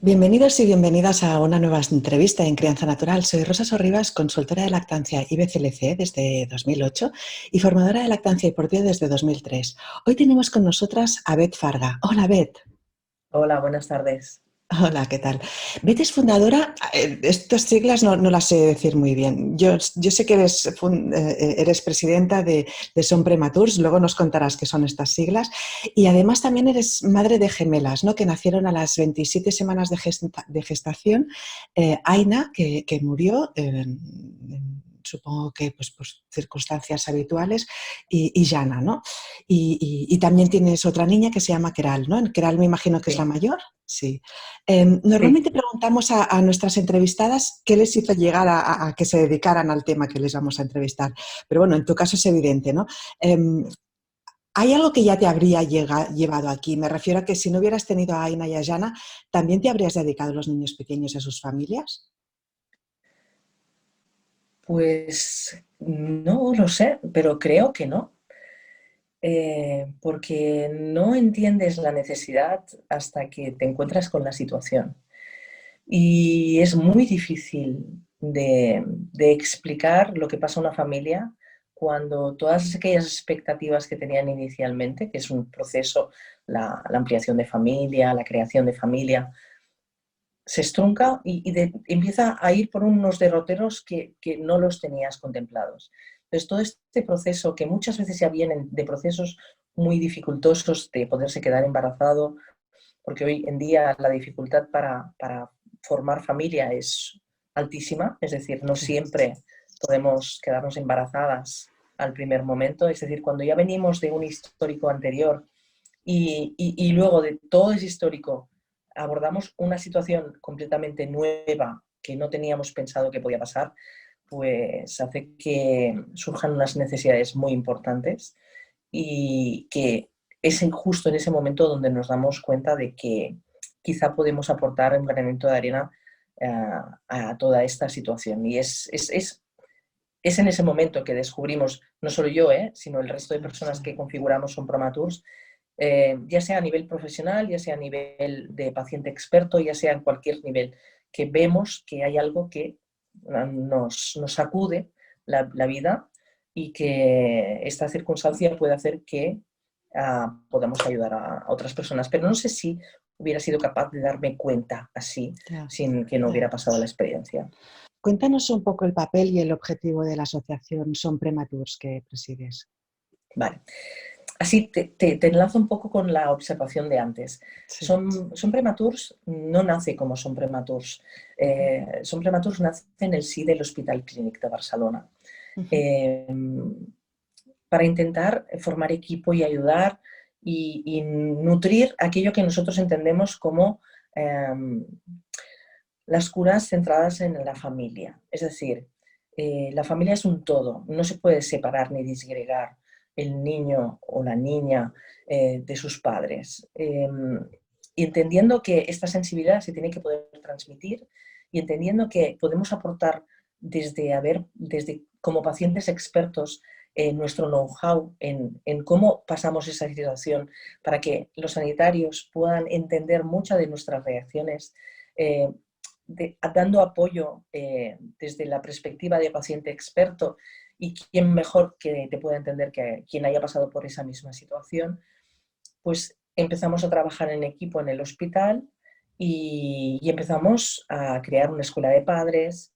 Bienvenidos y bienvenidas a una nueva entrevista en Crianza Natural. Soy Rosa Sorribas, consultora de lactancia IBCLC desde 2008 y formadora de lactancia deportiva desde 2003. Hoy tenemos con nosotras a Beth Farga. Hola, Beth. Hola, buenas tardes. Hola, ¿qué tal? Beth es fundadora, estas siglas no las sé decir muy bien. Yo sé que eres presidenta de Son Prematurs, luego nos contarás qué son estas siglas. Y además también eres madre de gemelas, ¿no? Que nacieron a las 27 semanas de gestación. Aina, que murió, supongo que pues, por circunstancias habituales, y Jana, ¿no? Y también tienes otra niña que se llama Keral, ¿no? Keral me imagino que es la Sí, mayor. Sí. sí. Normalmente preguntamos a nuestras entrevistadas qué les hizo llegar a que se dedicaran al tema que les vamos a entrevistar. Pero bueno, en tu caso es evidente, ¿no? ¿Hay algo que ya te habría llevado aquí? Me refiero a que si no hubieras tenido a Aina y a Jana, ¿también te habrías dedicado a los niños pequeños y a sus familias? Pues no lo sé, pero creo que no, porque no entiendes la necesidad hasta que te encuentras con la situación. Y es muy difícil de explicar lo que pasa a una familia cuando todas aquellas expectativas que tenían inicialmente, que es un proceso, la ampliación de familia, la creación de familia, se estrunca empieza a ir por unos derroteros que no los tenías contemplados. Entonces, todo este proceso, que muchas veces ya vienen de procesos muy dificultosos de poderse quedar embarazado, porque hoy en día la dificultad para formar familia es altísima, es decir, no Sí. siempre podemos quedarnos embarazadas al primer momento, es decir, cuando ya venimos de un histórico anterior y luego de todo ese histórico abordamos una situación completamente nueva que no teníamos pensado que podía pasar, pues hace que surjan unas necesidades muy importantes y que es justo en ese momento donde nos damos cuenta de que quizá podemos aportar un granito de arena a toda esta situación. Y es en ese momento que descubrimos, no solo yo, sino el resto de Sí. personas que configuramos Son Promaturs, ya sea a nivel profesional, ya sea a nivel de paciente experto, ya sea en cualquier nivel, que vemos que hay algo que nos sacude la vida y que esta circunstancia puede hacer que podamos ayudar a otras personas. Pero no sé si hubiera sido capaz de darme cuenta así, Ya, sin que no ya. hubiera pasado la experiencia. Cuéntanos un poco el papel y el objetivo de la asociación Son Prematurs que presides. Vale. Así te enlazo un poco con la observación de antes. Sí. Son Prematurs no nace como Son Prematurs. Son Prematurs nace en el sí del Hospital Clínic de Barcelona. Ujú. Eh, para intentar formar equipo y ayudar y nutrir aquello que nosotros entendemos como las curas centradas en la familia. Es decir, la familia es un todo, no se puede separar ni disgregar el niño o la niña de sus padres. Y entendiendo que esta sensibilidad se tiene que poder transmitir y entendiendo que podemos aportar desde como pacientes expertos nuestro know-how en cómo pasamos esa situación para que los sanitarios puedan entender muchas de nuestras reacciones, eh, dando apoyo desde la perspectiva de paciente experto y quién mejor que te pueda entender que quien haya pasado por esa misma situación, pues empezamos a trabajar en equipo en el hospital y empezamos a crear una escuela de padres,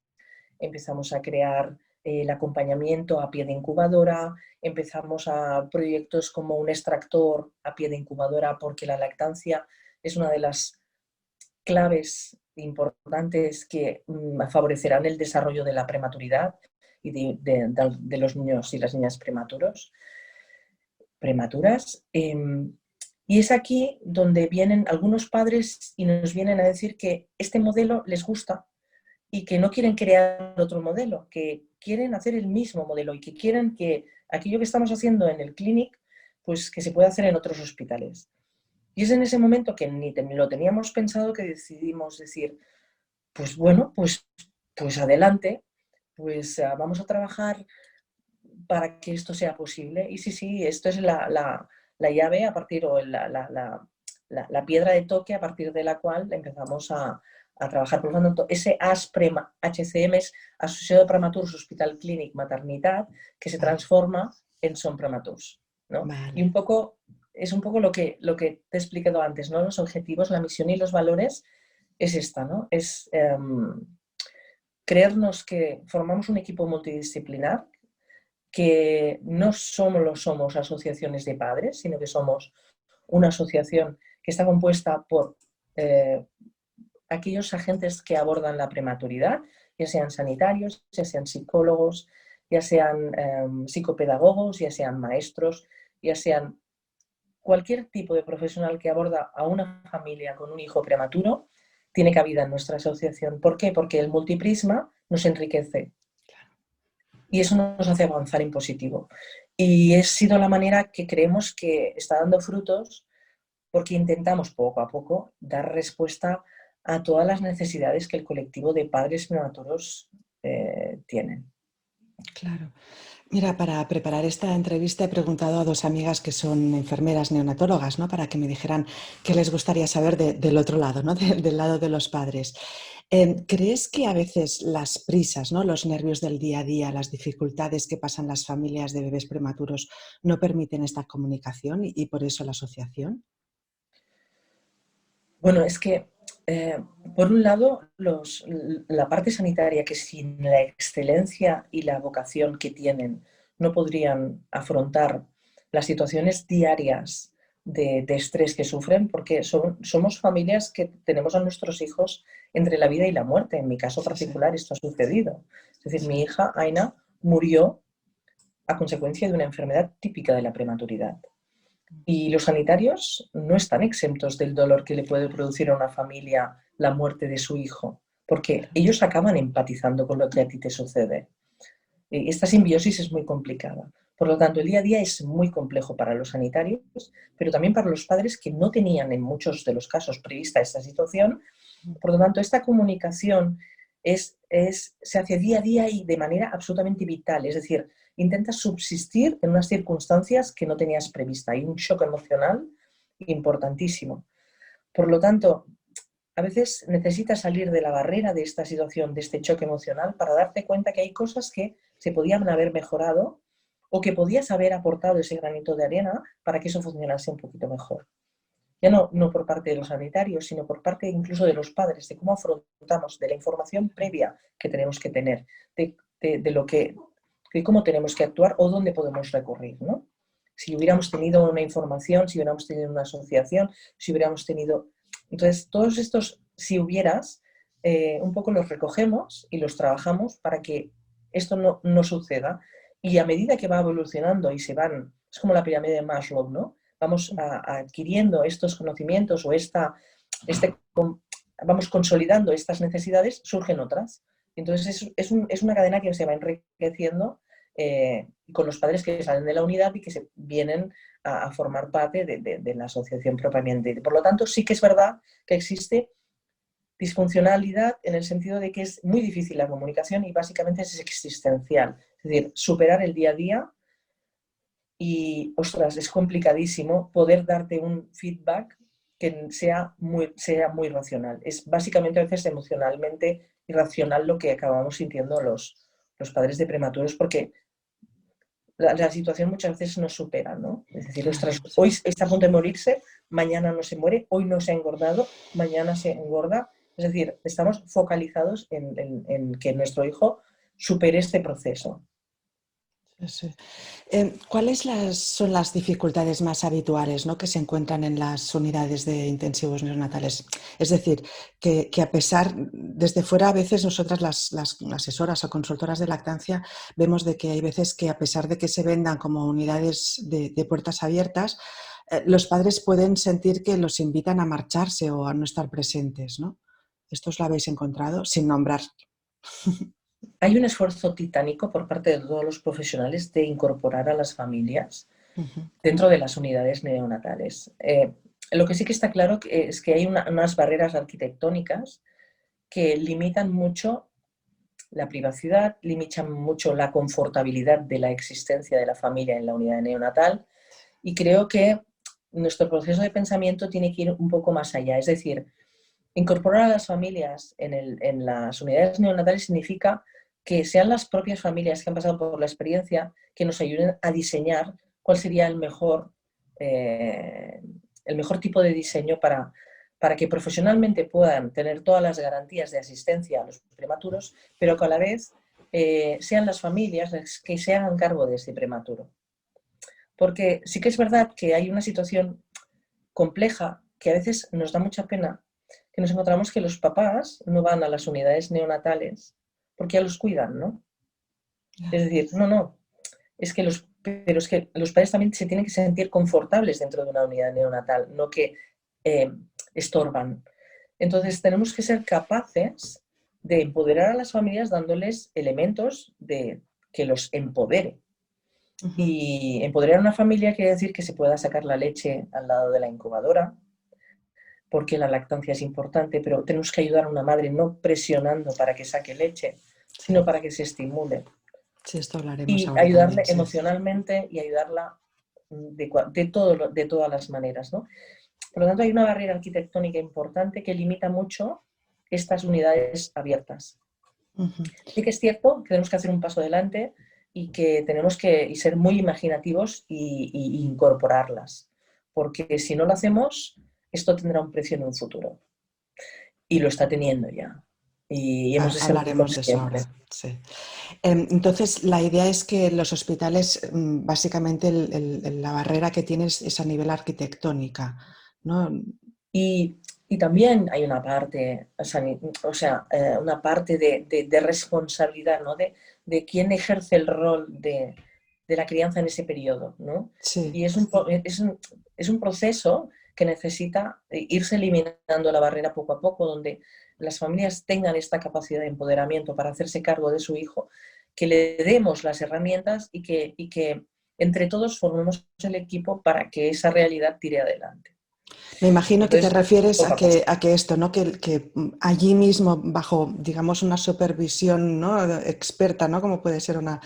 empezamos a crear el acompañamiento a pie de incubadora, empezamos a proyectos como un extractor a pie de incubadora porque la lactancia es una de las claves importantes que favorecerán el desarrollo de la prematuridad y de los niños y las niñas prematuras. Y es aquí donde vienen algunos padres y nos vienen a decir que este modelo les gusta y que no quieren crear otro modelo, que quieren hacer el mismo modelo y que quieren que aquello que estamos haciendo en el clinic, pues que se pueda hacer en otros hospitales. Y es en ese momento que ni lo teníamos pensado que decidimos decir, pues bueno, pues adelante, pues vamos a trabajar para que esto sea posible. Y sí, sí, esto es la llave a partir o la piedra de toque a partir de la cual empezamos a trabajar. Por lo tanto, ese ASPREMA, HCM es Associació de Prematurs Hospital Clínic Maternitat, que se Vale, transforma en Som Prematurs, ¿no? Y vale. es un poco lo que te he explicado antes, ¿no? Los objetivos, la misión y los valores es esta, ¿no? Es creernos que formamos un equipo multidisciplinar, que no somos asociaciones de padres, sino que somos una asociación que está compuesta por aquellos agentes que abordan la prematuridad, ya sean sanitarios, ya sean psicólogos, ya sean psicopedagogos, ya sean maestros, ya sean cualquier tipo de profesional que aborda a una familia con un hijo prematuro, tiene cabida en nuestra asociación. ¿Por qué? Porque el multiprisma nos enriquece y eso nos hace avanzar en positivo. Y ha sido la manera que creemos que está dando frutos porque intentamos poco a poco dar respuesta a todas las necesidades que el colectivo de padres prematuros tienen. Claro. Mira, para preparar esta entrevista he preguntado a dos amigas que son enfermeras neonatólogas, ¿no? Para que me dijeran qué les gustaría saber del otro lado, ¿no? Del lado de los padres. ¿Crees que a veces las prisas, ¿no? Los nervios del día a día, las dificultades que pasan las familias de bebés prematuros no permiten esta comunicación y por eso la asociación? Bueno, es que por un lado la parte sanitaria, que sin la excelencia y la vocación que tienen no podrían afrontar las situaciones diarias de estrés que sufren, porque somos familias que tenemos a nuestros hijos entre la vida y la muerte. En mi caso Sí, sí, particular esto ha sucedido. Es decir, sí. mi hija Aina murió a consecuencia de una enfermedad típica de la prematuridad. Y los sanitarios no están exentos del dolor que le puede producir a una familia la muerte de su hijo, porque Claro. ellos acaban empatizando con lo que a ti te sucede. Y esta simbiosis es muy complicada. Por lo tanto, el día a día es muy complejo para los sanitarios, pero también para los padres que no tenían en muchos de los casos prevista esta situación. Por lo tanto, esta comunicación se hace día a día y de manera absolutamente vital. Es decir, intentas subsistir en unas circunstancias que no tenías prevista. Hay un shock emocional importantísimo. Por lo tanto, a veces necesitas salir de la barrera de esta situación, de este choque emocional, para darte cuenta que hay cosas que se podían haber mejorado o que podías haber aportado ese granito de arena para que eso funcionase un poquito mejor. Ya no por parte de los sanitarios, sino por parte incluso de los padres, de cómo afrontamos, de la información previa que tenemos que tener, de lo de cómo tenemos que actuar o dónde podemos recurrir, ¿no? Si hubiéramos tenido una información, si hubiéramos tenido una asociación, si hubiéramos tenido... Entonces, todos estos si hubieras, un poco los recogemos y los trabajamos para que esto no suceda. Y a medida que va evolucionando y se van, es como la pirámide de Maslow, ¿no? Vamos adquiriendo estos conocimientos o vamos consolidando estas necesidades, surgen otras. Entonces es una cadena que se va enriqueciendo con los padres que salen de la unidad y que se vienen a formar parte de la asociación propiamente. Por lo tanto, sí que es verdad que existe disfuncionalidad en el sentido de que es muy difícil la comunicación y básicamente es existencial. Es decir, superar el día a día y, ostras, es complicadísimo poder darte un feedback que sea muy racional. Es básicamente a veces emocionalmente irracional lo que acabamos sintiendo los padres de prematuros porque la situación muchas veces nos supera, ¿no? Es decir, ostras, Claro, sí. hoy está a punto de morirse, mañana no se muere, hoy no se ha engordado, mañana se engorda. Es decir, estamos focalizados en que nuestro hijo supere este proceso. Sí, sí. ¿Cuáles son las dificultades más habituales, ¿no? Que se encuentran en las unidades de intensivos neonatales? Es decir, que a pesar, desde fuera a veces nosotras las asesoras o consultoras de lactancia vemos de que hay veces que a pesar de que se vendan como unidades de puertas abiertas, los padres pueden sentir que los invitan a marcharse o a no estar presentes, ¿no? ¿Esto os lo habéis encontrado? Sin nombrar. Hay un esfuerzo titánico por parte de todos los profesionales de incorporar a las familias Ujú. dentro de las unidades neonatales. Lo que sí que está claro es que hay unas barreras arquitectónicas que limitan mucho la privacidad, limitan mucho la confortabilidad de la existencia de la familia en la unidad neonatal y creo que nuestro proceso de pensamiento tiene que ir un poco más allá. Es decir, incorporar a las familias en las unidades neonatales significa que sean las propias familias que han pasado por la experiencia que nos ayuden a diseñar cuál sería el mejor tipo de diseño para que profesionalmente puedan tener todas las garantías de asistencia a los prematuros, pero que a la vez sean las familias las que se hagan cargo de ese prematuro. Porque sí que es verdad que hay una situación compleja que a veces nos da mucha pena, que nos encontramos que los papás no van a las unidades neonatales porque ya los cuidan, ¿no? Es decir, no, pero es que los padres también se tienen que sentir confortables dentro de una unidad neonatal, no que eh, estorban. Entonces tenemos que ser capaces de empoderar a las familias dándoles elementos que los empodere. Y empoderar a una familia quiere decir que se pueda sacar la leche al lado de la incubadora, porque la lactancia es importante, pero tenemos que ayudar a una madre no presionando para que saque leche, sino Sí, para que se estimule. sí, esto hablaremos Y ahora ayudarle también, sí. emocionalmente y ayudarla de todas las maneras, ¿no? Por lo tanto, hay una barrera arquitectónica importante que limita mucho estas unidades abiertas. Sí que es cierto que tenemos que hacer un paso adelante y que tenemos que ser muy imaginativos y incorporarlas, porque si no lo hacemos, esto tendrá un precio en un futuro. Y lo está teniendo ya. Y hemos de ser muy Hablaremos de eso conscientes. ahora, sí. Entonces, la idea es que los hospitales, básicamente, la barrera que tienes es a nivel arquitectónica, ¿no? Y, y también hay una parte, una parte de responsabilidad, ¿no? De quién ejerce el rol de la crianza en ese periodo, ¿no? Sí, Y es un proceso que necesita irse eliminando la barrera poco a poco, donde las familias tengan esta capacidad de empoderamiento para hacerse cargo de su hijo, que le demos las herramientas y que entre todos formemos el equipo para que esa realidad tire adelante. me imagino que te Entonces, refieres poco a poco. a que esto, ¿no? Que allí mismo, bajo, digamos, una supervisión, ¿no? Experta, ¿no? Como puede ser una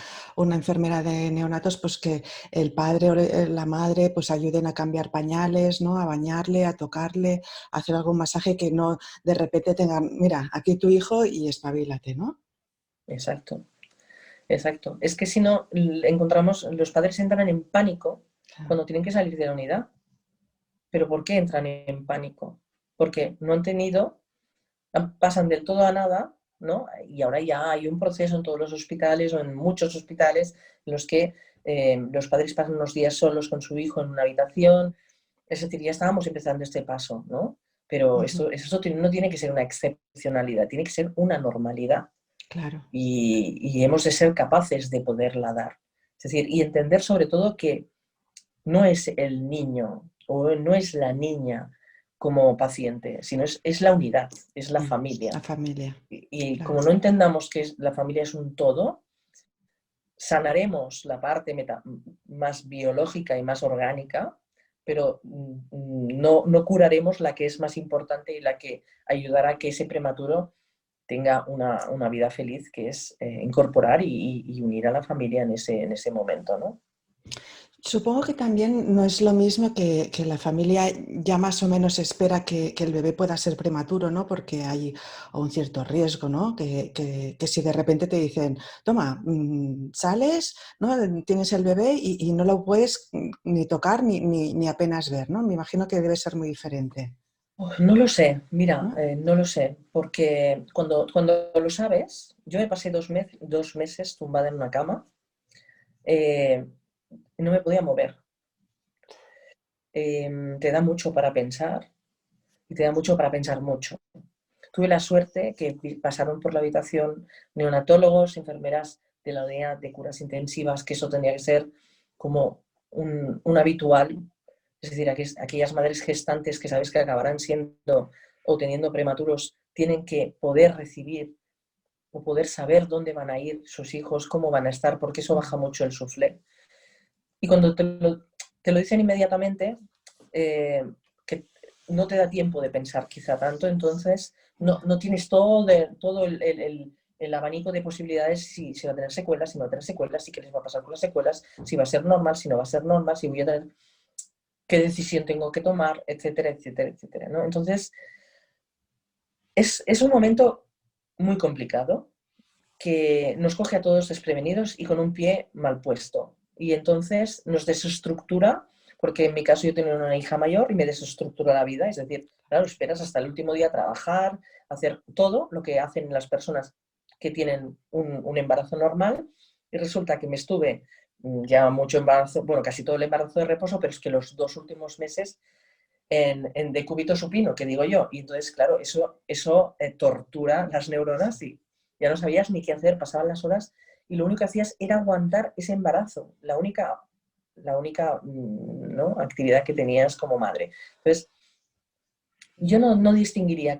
enfermera de neonatos, pues que el padre o la madre pues ayuden a cambiar pañales, ¿no? A bañarle, a tocarle, a hacer algún masaje que no de repente tengan, mira, aquí tu hijo y espabilate, ¿no? Exacto, exacto. Es que si no, encontramos, los padres entran en pánico cuando tienen que salir de la unidad. ¿Pero por qué entran en pánico? Porque no han tenido, pasan del todo a nada, ¿no? Y ahora ya hay un proceso en todos los hospitales o en muchos hospitales en los que los padres pasan unos días solos con su hijo en una habitación. Es decir, ya estábamos empezando este paso, ¿no? Pero Ujú, esto no tiene que ser una excepcionalidad, tiene que ser una normalidad. claro. Y hemos de ser capaces de poderla dar. Es decir, y entender sobre todo que no es el niño o no es la niña como paciente, sino es la unidad, es la La familia. familia, Y claro. como no entendamos que la familia es un todo, sanaremos la parte más biológica y más orgánica, pero no curaremos la que es más importante y la que ayudará a que ese prematuro tenga una vida feliz, que es incorporar y unir a la familia en ese momento, ¿no? Supongo que también no es lo mismo que la familia ya más o menos espera que el bebé pueda ser prematuro, ¿no? Porque hay un cierto riesgo, ¿no? Que si de repente te dicen, toma, sales, ¿no? Tienes el bebé y no lo puedes ni tocar ni apenas ver, ¿no? Me imagino que debe ser muy diferente, Uf, no lo sé, mira, ¿no? no lo sé, porque cuando lo sabes, yo me pasé 2 meses tumbada en una cama eh, y no me podía mover. Te da mucho para pensar y te da mucho para pensar mucho. Tuve la suerte que pasaron por la habitación neonatólogos, enfermeras de la unidad de curas intensivas, que eso tenía que ser como un habitual, es decir, aquellas madres gestantes que sabes que acabarán siendo o teniendo prematuros, tienen que poder recibir o poder saber dónde van a ir sus hijos, cómo van a estar, porque eso baja mucho el suflé. Y cuando te lo dicen inmediatamente, eh, que no te da tiempo de pensar quizá tanto, entonces no tienes todo el abanico de posibilidades, si va a tener secuelas, si no va a tener secuelas, si qué les va a pasar con las secuelas, si va a ser normal, si no va a ser normal, si voy a tener... qué decisión tengo que tomar, etcétera, etcétera, etcétera, ¿no? Entonces, es un momento muy complicado que nos coge a todos desprevenidos y con un pie mal puesto. Y entonces nos desestructura, porque en mi caso yo tenía una hija mayor y me desestructura la vida, es decir, claro, esperas hasta el último día a trabajar, hacer todo lo que hacen las personas que tienen un embarazo normal, y resulta que me estuve ya mucho embarazo, bueno, casi todo el embarazo de reposo, pero es que los 2 últimos meses en decúbito supino, que digo yo, y entonces, claro, eso tortura las neuronas y ya no sabías ni qué hacer, pasaban las horas y lo único que hacías era aguantar ese embarazo, la única ¿no? actividad que tenías como madre. Entonces, yo no distinguiría,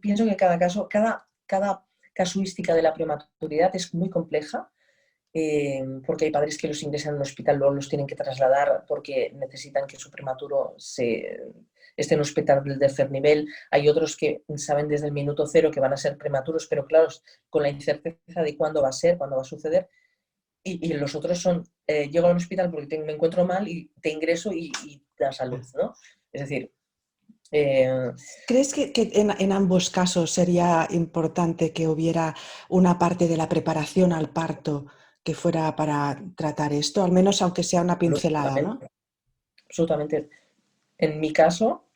pienso que cada caso, cada casuística de la prematuridad es muy compleja, porque hay padres que los ingresan en un hospital, luego los tienen que trasladar porque necesitan que su prematuro esté en un hospital del tercer nivel. Hay otros que saben desde el minuto cero que van a ser prematuros, pero claro, con la incerteza de cuándo va a ser, cuándo va a suceder. Y los otros son, llego al hospital porque me encuentro mal y te ingreso y das a luz, ¿no? Es decir, eh, ¿Crees que en ambos casos sería importante que hubiera una parte de la preparación al parto que fuera para tratar esto? Al menos aunque sea una pincelada, ¿no? absolutamente, absolutamente. En mi caso,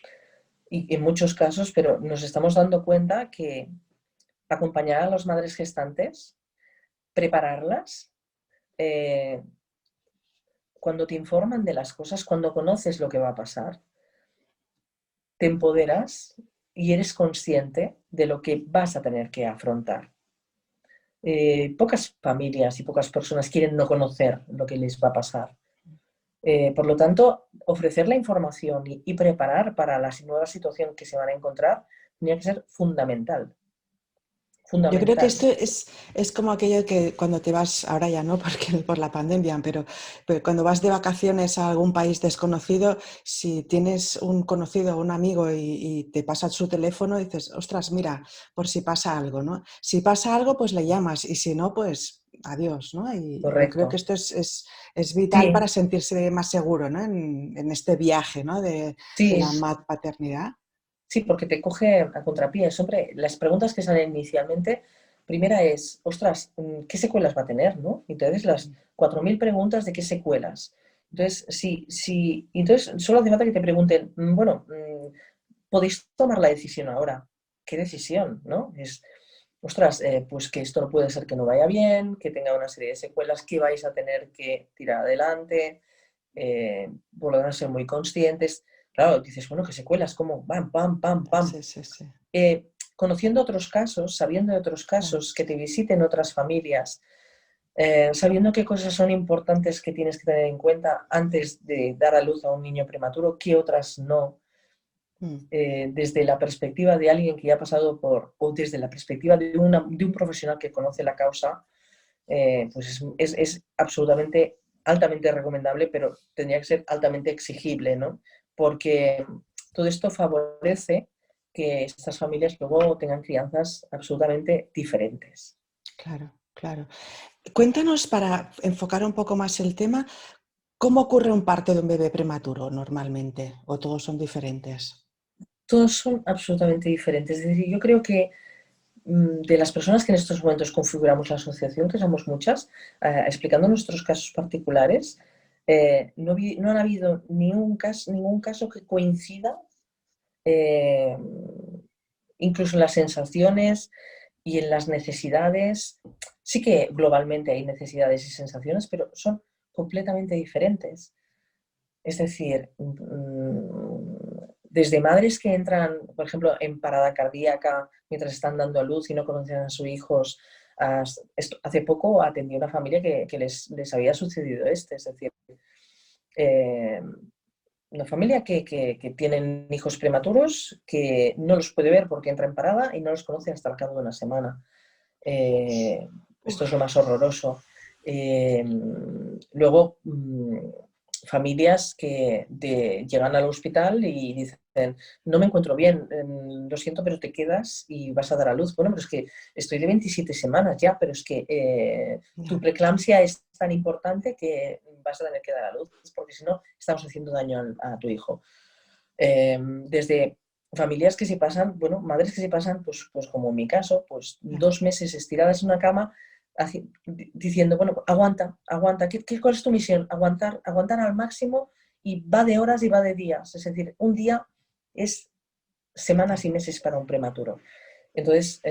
y en muchos casos, pero nos estamos dando cuenta que acompañar a las madres gestantes, prepararlas, eh, cuando te informan de las cosas, cuando conoces lo que va a pasar, te empoderas y eres consciente de lo que vas a tener que afrontar. Pocas familias y pocas personas quieren no conocer lo que les va a pasar. Por lo tanto, ofrecer la información y preparar para la nueva situación que se van a encontrar tenía que ser fundamental. Yo creo que Fundamental. esto es como aquello que cuando te vas, ahora ya no, porque por la pandemia, pero cuando vas de vacaciones a algún país desconocido, si tienes un conocido o un amigo y te pasa su teléfono, dices, ostras, mira, por si pasa algo, ¿no? Si pasa algo, pues le llamas y si no, pues adiós, ¿no? Y yo creo que Correcto. esto es vital Sí, para sentirse más seguro, ¿no? En este viaje, ¿no? De sí, la paternidad. sí, porque te coge a contrapié. Siempre las preguntas que salen inicialmente, primera es, ostras, ¿qué secuelas va a tener, no? Entonces las 4.000 preguntas de qué secuelas. Entonces, entonces solo hace falta que te pregunten, bueno, podéis tomar la decisión ahora. ¿Qué decisión, no? Ostras, pues que esto no puede ser que no vaya bien, que tenga una serie de secuelas que vais a tener que tirar adelante, por lo menos ser muy conscientes. Claro, dices, bueno, ¿qué secuelas? ¿Cómo? Pam, pam, pam, pam. Sí, sí, sí. Conociendo otros casos, sabiendo de otros Claro. casos, que te visiten otras familias, sabiendo qué cosas son importantes que tienes que tener en cuenta antes de dar a luz a un niño prematuro, qué otras no, Mm. desde la perspectiva de alguien que ya ha pasado por, o desde la perspectiva de un profesional que conoce la causa, pues es absolutamente, altamente recomendable, pero tendría que ser altamente exigible, ¿no? Porque todo esto favorece que estas familias luego tengan crianzas absolutamente diferentes. Claro, claro. Cuéntanos, para enfocar un poco más el tema, ¿cómo ocurre un parto de un bebé prematuro normalmente? ¿O todos son diferentes? Todos son absolutamente diferentes. Es decir, yo creo que de las personas que en estos momentos configuramos la asociación, que somos muchas, explicando nuestros casos particulares, no han habido ningún caso que coincida, eh, incluso en las sensaciones y en las necesidades. Sí que globalmente hay necesidades y sensaciones, pero son completamente diferentes. Es decir, desde madres que entran, por ejemplo, en parada cardíaca mientras están dando a luz y no conocen a sus hijos. Hace poco atendí a una familia que les había sucedido es decir, eh, una familia que tienen hijos prematuros, que no los puede ver porque entra en parada y no los conoce hasta el cabo de una semana. Esto es lo Uf, más horroroso. Luego, familias que llegan al hospital y dicen, no me encuentro bien, lo siento, pero te quedas y vas a dar a luz. Bueno, pero es que estoy de 27 semanas ya, pero es que tu preeclampsia es tan importante que vas a tener que dar a luz, porque si no, estamos haciendo daño a tu hijo. Desde familias que se pasan, bueno, madres que se pasan, pues como en mi caso, pues 2 meses estiradas en una cama, diciendo, bueno, aguanta, aguanta, ¿cuál es tu misión? Aguantar, aguantar al máximo, y va de horas y va de días, es decir, un día es semanas y meses para un prematuro. Entonces,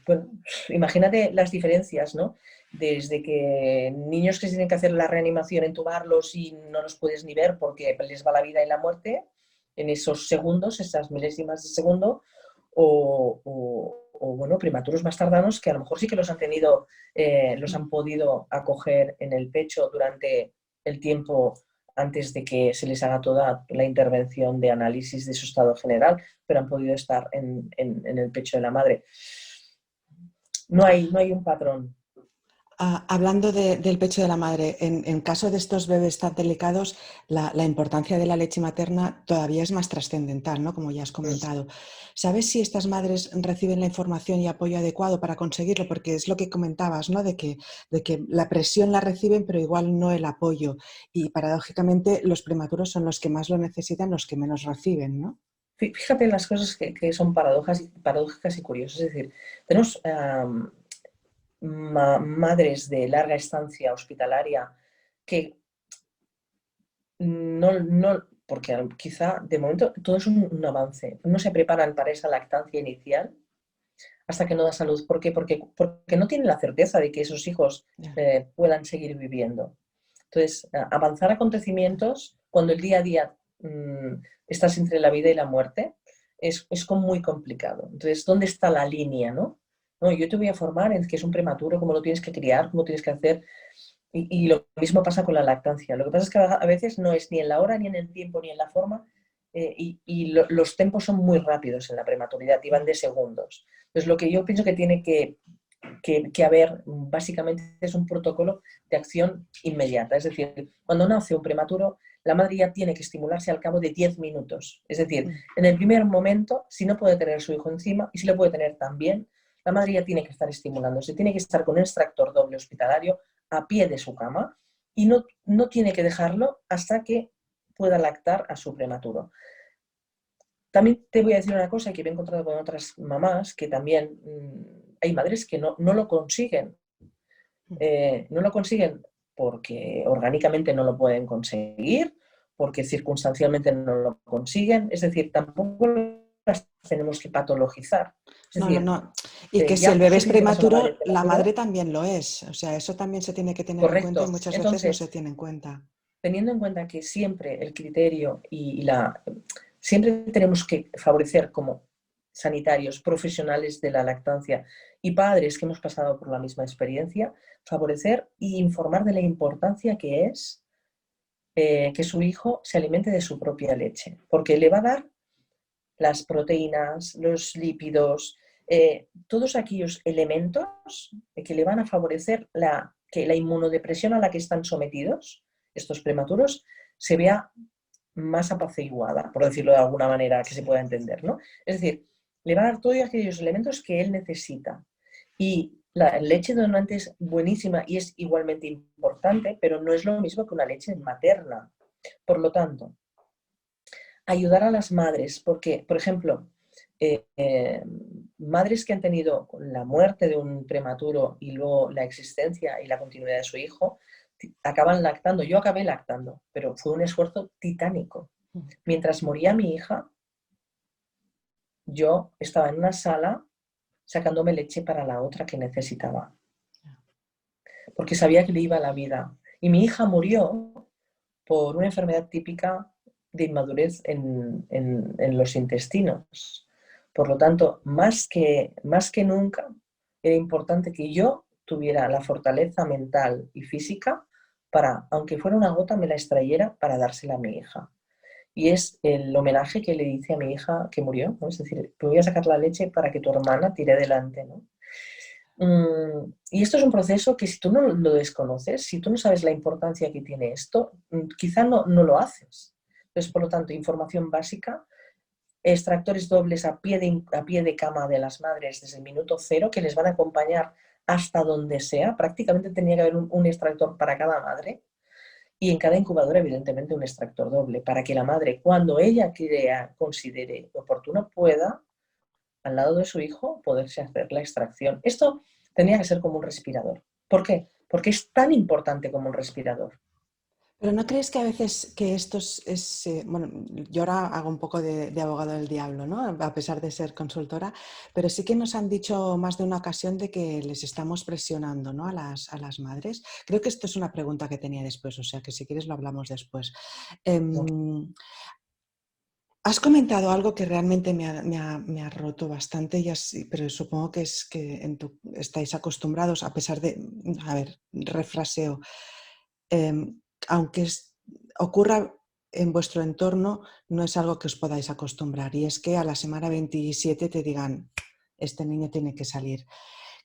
bueno, imagínate las diferencias, ¿no? Desde que niños que tienen que hacer la reanimación, entubarlos y no los puedes ni ver porque les va la vida y la muerte en esos segundos, esas milésimas de segundo, o bueno, prematuros más tardanos que a lo mejor sí que los han tenido, los han podido acoger en el pecho durante el tiempo antes de que se les haga toda la intervención de análisis de su estado general, pero han podido estar en el pecho de la madre. No hay un patrón. Hablando del pecho de la madre, en caso de estos bebés tan delicados, la importancia de la leche materna todavía es más trascendental, ¿no? Como ya has comentado. ¿Sabes si estas madres reciben la información y apoyo adecuado para conseguirlo? Porque es lo que comentabas, ¿no? De que la presión la reciben, pero igual no el apoyo. Y paradójicamente los prematuros son los que más lo necesitan, los que menos reciben, ¿no? Fíjate las cosas que son paradójicas y curiosas. Es decir, tenemos madres de larga estancia hospitalaria que no, porque quizá de momento todo es un avance, no se preparan para esa lactancia inicial hasta que no da salud. ¿Por qué? Porque no tienen la certeza de que esos hijos puedan seguir viviendo. Entonces, avanzar acontecimientos cuando el día a día estás entre la vida y la muerte es muy complicado. Entonces, ¿dónde está la línea, no? No, yo te voy a formar en qué es un prematuro, cómo lo tienes que criar, cómo tienes que hacer. Y lo mismo pasa con la lactancia. Lo que pasa es que a veces no es ni en la hora, ni en el tiempo, ni en la forma, los tempos son muy rápidos en la prematuridad y van de segundos. Entonces, lo que yo pienso que tiene que haber básicamente es un protocolo de acción inmediata. Es decir, cuando nace un prematuro, la madre ya tiene que estimularse al cabo de 10 minutos. Es decir, en el primer momento, si no puede tener su hijo encima, y si lo puede tener también, la madre ya tiene que estar estimulándose, tiene que estar con un extractor doble hospitalario a pie de su cama, y no tiene que dejarlo hasta que pueda lactar a su prematuro. También te voy a decir una cosa que me he encontrado con otras mamás, que también hay madres que no lo consiguen. No lo consiguen porque orgánicamente no lo pueden conseguir, porque circunstancialmente no lo consiguen. Es decir, tampoco las tenemos que patologizar. Es No, no, decir, no. Y que si ya el por bebé ser es que tengas una madre prematuro, la madre prematuro, también lo es. O sea, eso también se tiene que tener en cuenta y correcto. muchas veces no se Entonces, tiene en cuenta. teniendo en cuenta que siempre el criterio siempre tenemos que favorecer como sanitarios, profesionales de la lactancia y padres que hemos pasado por la misma experiencia, favorecer y informar de la importancia que es que su hijo se alimente de su propia leche, porque le va a dar las proteínas, los lípidos, todos aquellos elementos que le van a favorecer que la inmunodepresión a la que están sometidos estos prematuros se vea más apaciguada, por decirlo de alguna manera que se pueda entender, ¿no? Es decir, le va a dar todos aquellos elementos que él necesita. Y la leche donante es buenísima y es igualmente importante, pero no es lo mismo que una leche materna. Por lo tanto, ayudar a las madres, porque, por ejemplo, madres que han tenido la muerte de un prematuro y luego la existencia y la continuidad de su hijo, acaban lactando. Yo acabé lactando, pero fue un esfuerzo titánico. Mientras moría mi hija, yo estaba en una sala sacándome leche para la otra que necesitaba, porque sabía que le iba la vida. Y mi hija murió por una enfermedad típica de inmadurez en los intestinos. Por lo tanto, más que nunca, era importante que yo tuviera la fortaleza mental y física para, aunque fuera una gota, me la extrayera para dársela a mi hija. Y es el homenaje que le hice a mi hija que murió, ¿no? Es decir, te voy a sacar la leche para que tu hermana tire adelante, ¿no? Y esto es un proceso que si tú no lo desconoces, si tú no sabes la importancia que tiene esto, quizá no lo haces. Entonces, por lo tanto, información básica, extractores dobles a pie de cama de las madres desde el minuto cero, que les van a acompañar hasta donde sea. Prácticamente tenía que haber un extractor para cada madre y en cada incubadora, evidentemente, un extractor doble, para que la madre, cuando ella crea, considere oportuno, pueda, al lado de su hijo, poderse hacer la extracción. Esto tendría que ser como un respirador. ¿Por qué? Porque es tan importante como un respirador. Pero ¿no crees que a veces que esto bueno, yo ahora hago un poco de abogado del diablo, ¿no? A pesar de ser consultora, pero sí que nos han dicho más de una ocasión de que les estamos presionando, ¿no? A las madres. Creo que esto es una pregunta que tenía después, o sea que si quieres lo hablamos después. Em, Has comentado algo que realmente me ha roto bastante, pero supongo que es que estáis acostumbrados, a pesar de, a ver, refraseo, aunque ocurra en vuestro entorno, no es algo que os podáis acostumbrar. Y es que a la semana 27 te digan, este niño tiene que salir.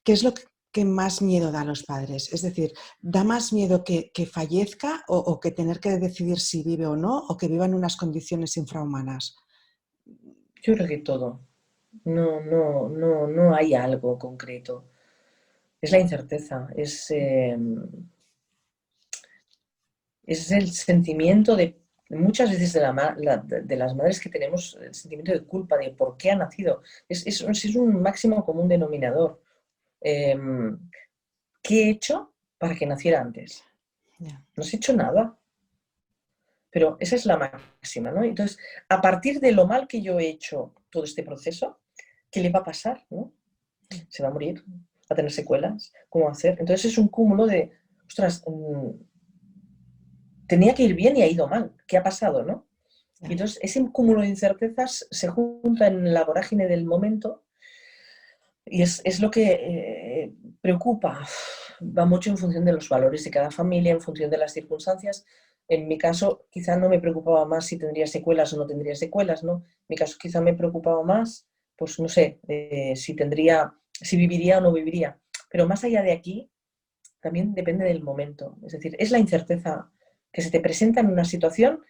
¿Qué es lo que más miedo da a los padres? Es decir, ¿da más miedo que fallezca o que tener que decidir si vive o no, o que viva en unas condiciones infrahumanas? Yo creo que todo. No hay algo concreto. Es la incerteza, es el sentimiento de muchas veces de las madres que tenemos el sentimiento de culpa de por qué ha nacido. Es un máximo común denominador. Eh, ¿Qué he hecho para que naciera antes? Ya. No has hecho nada, pero esa es la máxima, ¿no? Entonces, a partir de lo mal que yo he hecho todo este proceso, ¿qué le va a pasar? ¿No? ¿Se va a morir? ¿Va a tener secuelas? ¿Cómo va a hacer? Entonces es un cúmulo de, ostras, tenía que ir bien y ha ido mal. ¿Qué ha pasado, no? Y Ya. entonces ese cúmulo de incertezas se junta en la vorágine del momento y es lo que preocupa. Va mucho en función de los valores de cada familia, en función de las circunstancias. En mi caso, quizá no me preocupaba más si tendría secuelas o no tendría secuelas, ¿no? En mi caso, quizá me preocupaba más, pues no sé, si viviría o no viviría. Pero más allá de aquí, también depende del momento. Es decir, es la incerteza que se te presenta en una situación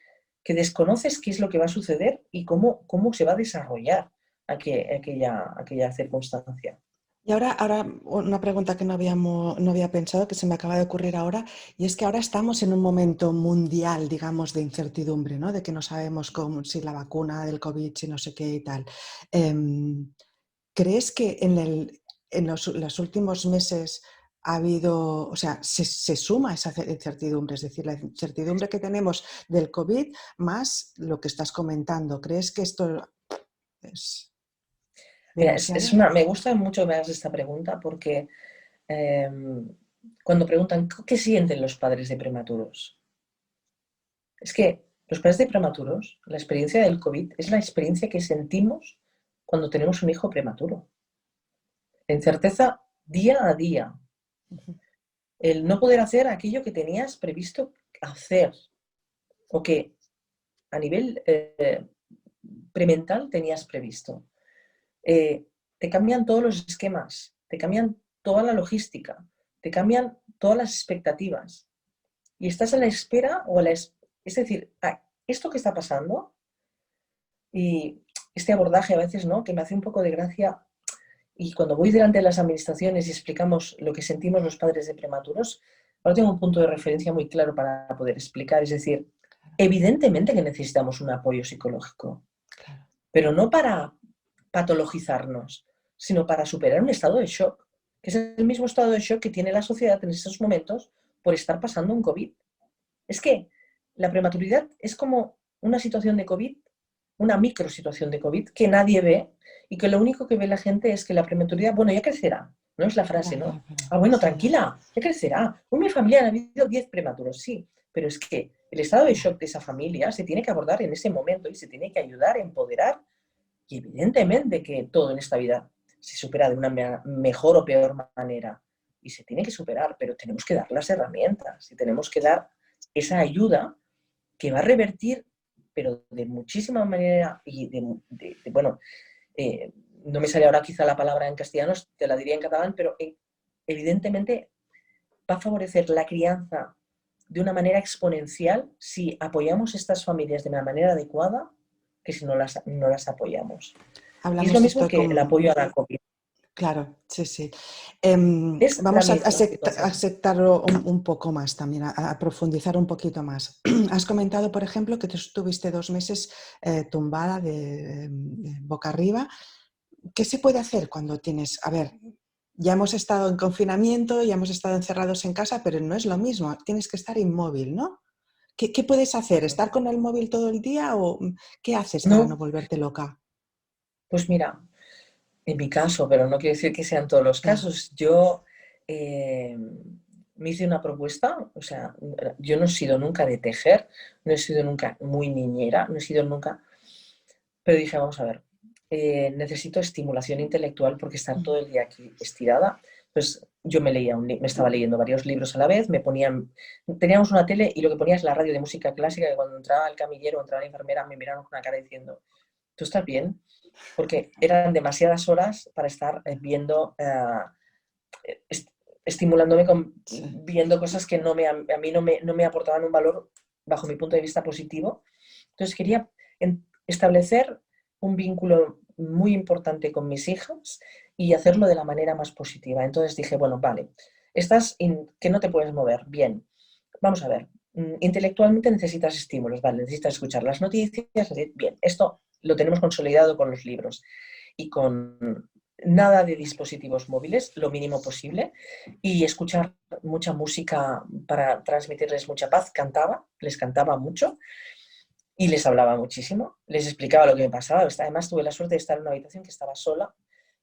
que desconoces qué es lo que va a suceder y cómo se va a desarrollar aquella circunstancia. Y ahora una pregunta que no había pensado, que se me acaba de ocurrir ahora, y es que ahora estamos en un momento mundial, digamos, de incertidumbre, ¿no? De que no sabemos si la vacuna del COVID, si no sé qué y tal. Em, ¿Crees que en los últimos meses ha habido, o sea, se suma esa incertidumbre, es decir, la incertidumbre que tenemos del COVID más lo que estás comentando? ¿Crees que esto es Mira, demasiado? me gusta mucho que me hagas esta pregunta porque eh, cuando preguntan qué sienten los padres de prematuros, es que los padres de prematuros, la experiencia del COVID es la experiencia que sentimos cuando tenemos un hijo prematuro. La incerteza día a día, el no poder hacer aquello que tenías previsto hacer o que a nivel premental tenías previsto. Te cambian todos los esquemas, te cambian toda la logística, te cambian todas las expectativas y estás a la espera es decir, esto que está pasando y este abordaje a veces, ¿no? Que me hace un poco de gracia y cuando voy delante de las administraciones y explicamos lo que sentimos los padres de prematuros, ahora tengo un punto de referencia muy claro para poder explicar. Es decir, evidentemente que necesitamos un apoyo psicológico, Claro. pero no para patologizarnos, sino para superar un estado de shock, que es el mismo estado de shock que tiene la sociedad en estos momentos por estar pasando un COVID. Es que la prematuridad es como una situación de COVID, una micro situación de COVID que nadie ve y que lo único que ve la gente es que la prematuridad, bueno, ya crecerá, ¿no? Es la frase, Ya, ¿no? pero Ah, bueno, sí, tranquila, ya crecerá. En mi familia han habido 10 prematuros, sí, pero es que el estado de ya. shock de esa familia se tiene que abordar en ese momento y se tiene que ayudar a empoderar y evidentemente que todo en esta vida se supera de una mejor o peor manera y se tiene que superar, pero tenemos que dar las herramientas y tenemos que dar esa ayuda que va a revertir, pero de muchísima manera y bueno, no me sale ahora quizá la palabra en castellano, te la diría en catalán, pero evidentemente va a favorecer la crianza de una manera exponencial si apoyamos estas familias de una manera adecuada que si no las apoyamos. Y es lo Hablamos de mismo esto que el con... apoyo a la COVID. Claro, sí, sí. Es la Vamos a misma situación. aceptarlo un poco más también, a profundizar un poquito más. Has comentado, por ejemplo, que tú estuviste 2 meses tumbada de boca arriba. ¿Qué se puede hacer cuando tienes, a ver, ya hemos estado en confinamiento, ya hemos estado encerrados en casa, pero no es lo mismo, tienes que estar inmóvil, ¿no? ¿Qué puedes hacer? ¿Estar con el móvil todo el día o qué haces para no No, volverte loca? pues mira, en mi caso, pero no quiere decir que sean todos los Ya, casos, yo me hice una propuesta, o sea, yo no he sido nunca de tejer, no he sido nunca muy niñera, no he sido nunca, pero dije, vamos a ver, necesito estimulación intelectual porque estar todo el día aquí estirada, pues yo me estaba leyendo varios libros a la vez, teníamos una tele y lo que ponía es la radio de música clásica, que cuando entraba el camillero, entraba la enfermera, me miraron con una cara diciendo, ¿tú estás bien? Porque eran demasiadas horas para estar viendo, est estimulándome sí. viendo cosas que a mí no me aportaban un valor bajo mi punto de vista positivo. Entonces quería establecer un vínculo muy importante con mis hijas y hacerlo de la manera más positiva. Entonces dije, bueno, vale, que no te puedes mover, bien, vamos a ver, intelectualmente necesitas estímulos, vale, necesitas escuchar las noticias, bien, esto lo tenemos consolidado con los libros y con nada de dispositivos móviles, lo mínimo posible, y escuchar mucha música para transmitirles mucha paz. Les cantaba mucho y les hablaba muchísimo, les explicaba lo que me pasaba. Además tuve la suerte de estar en una habitación que estaba sola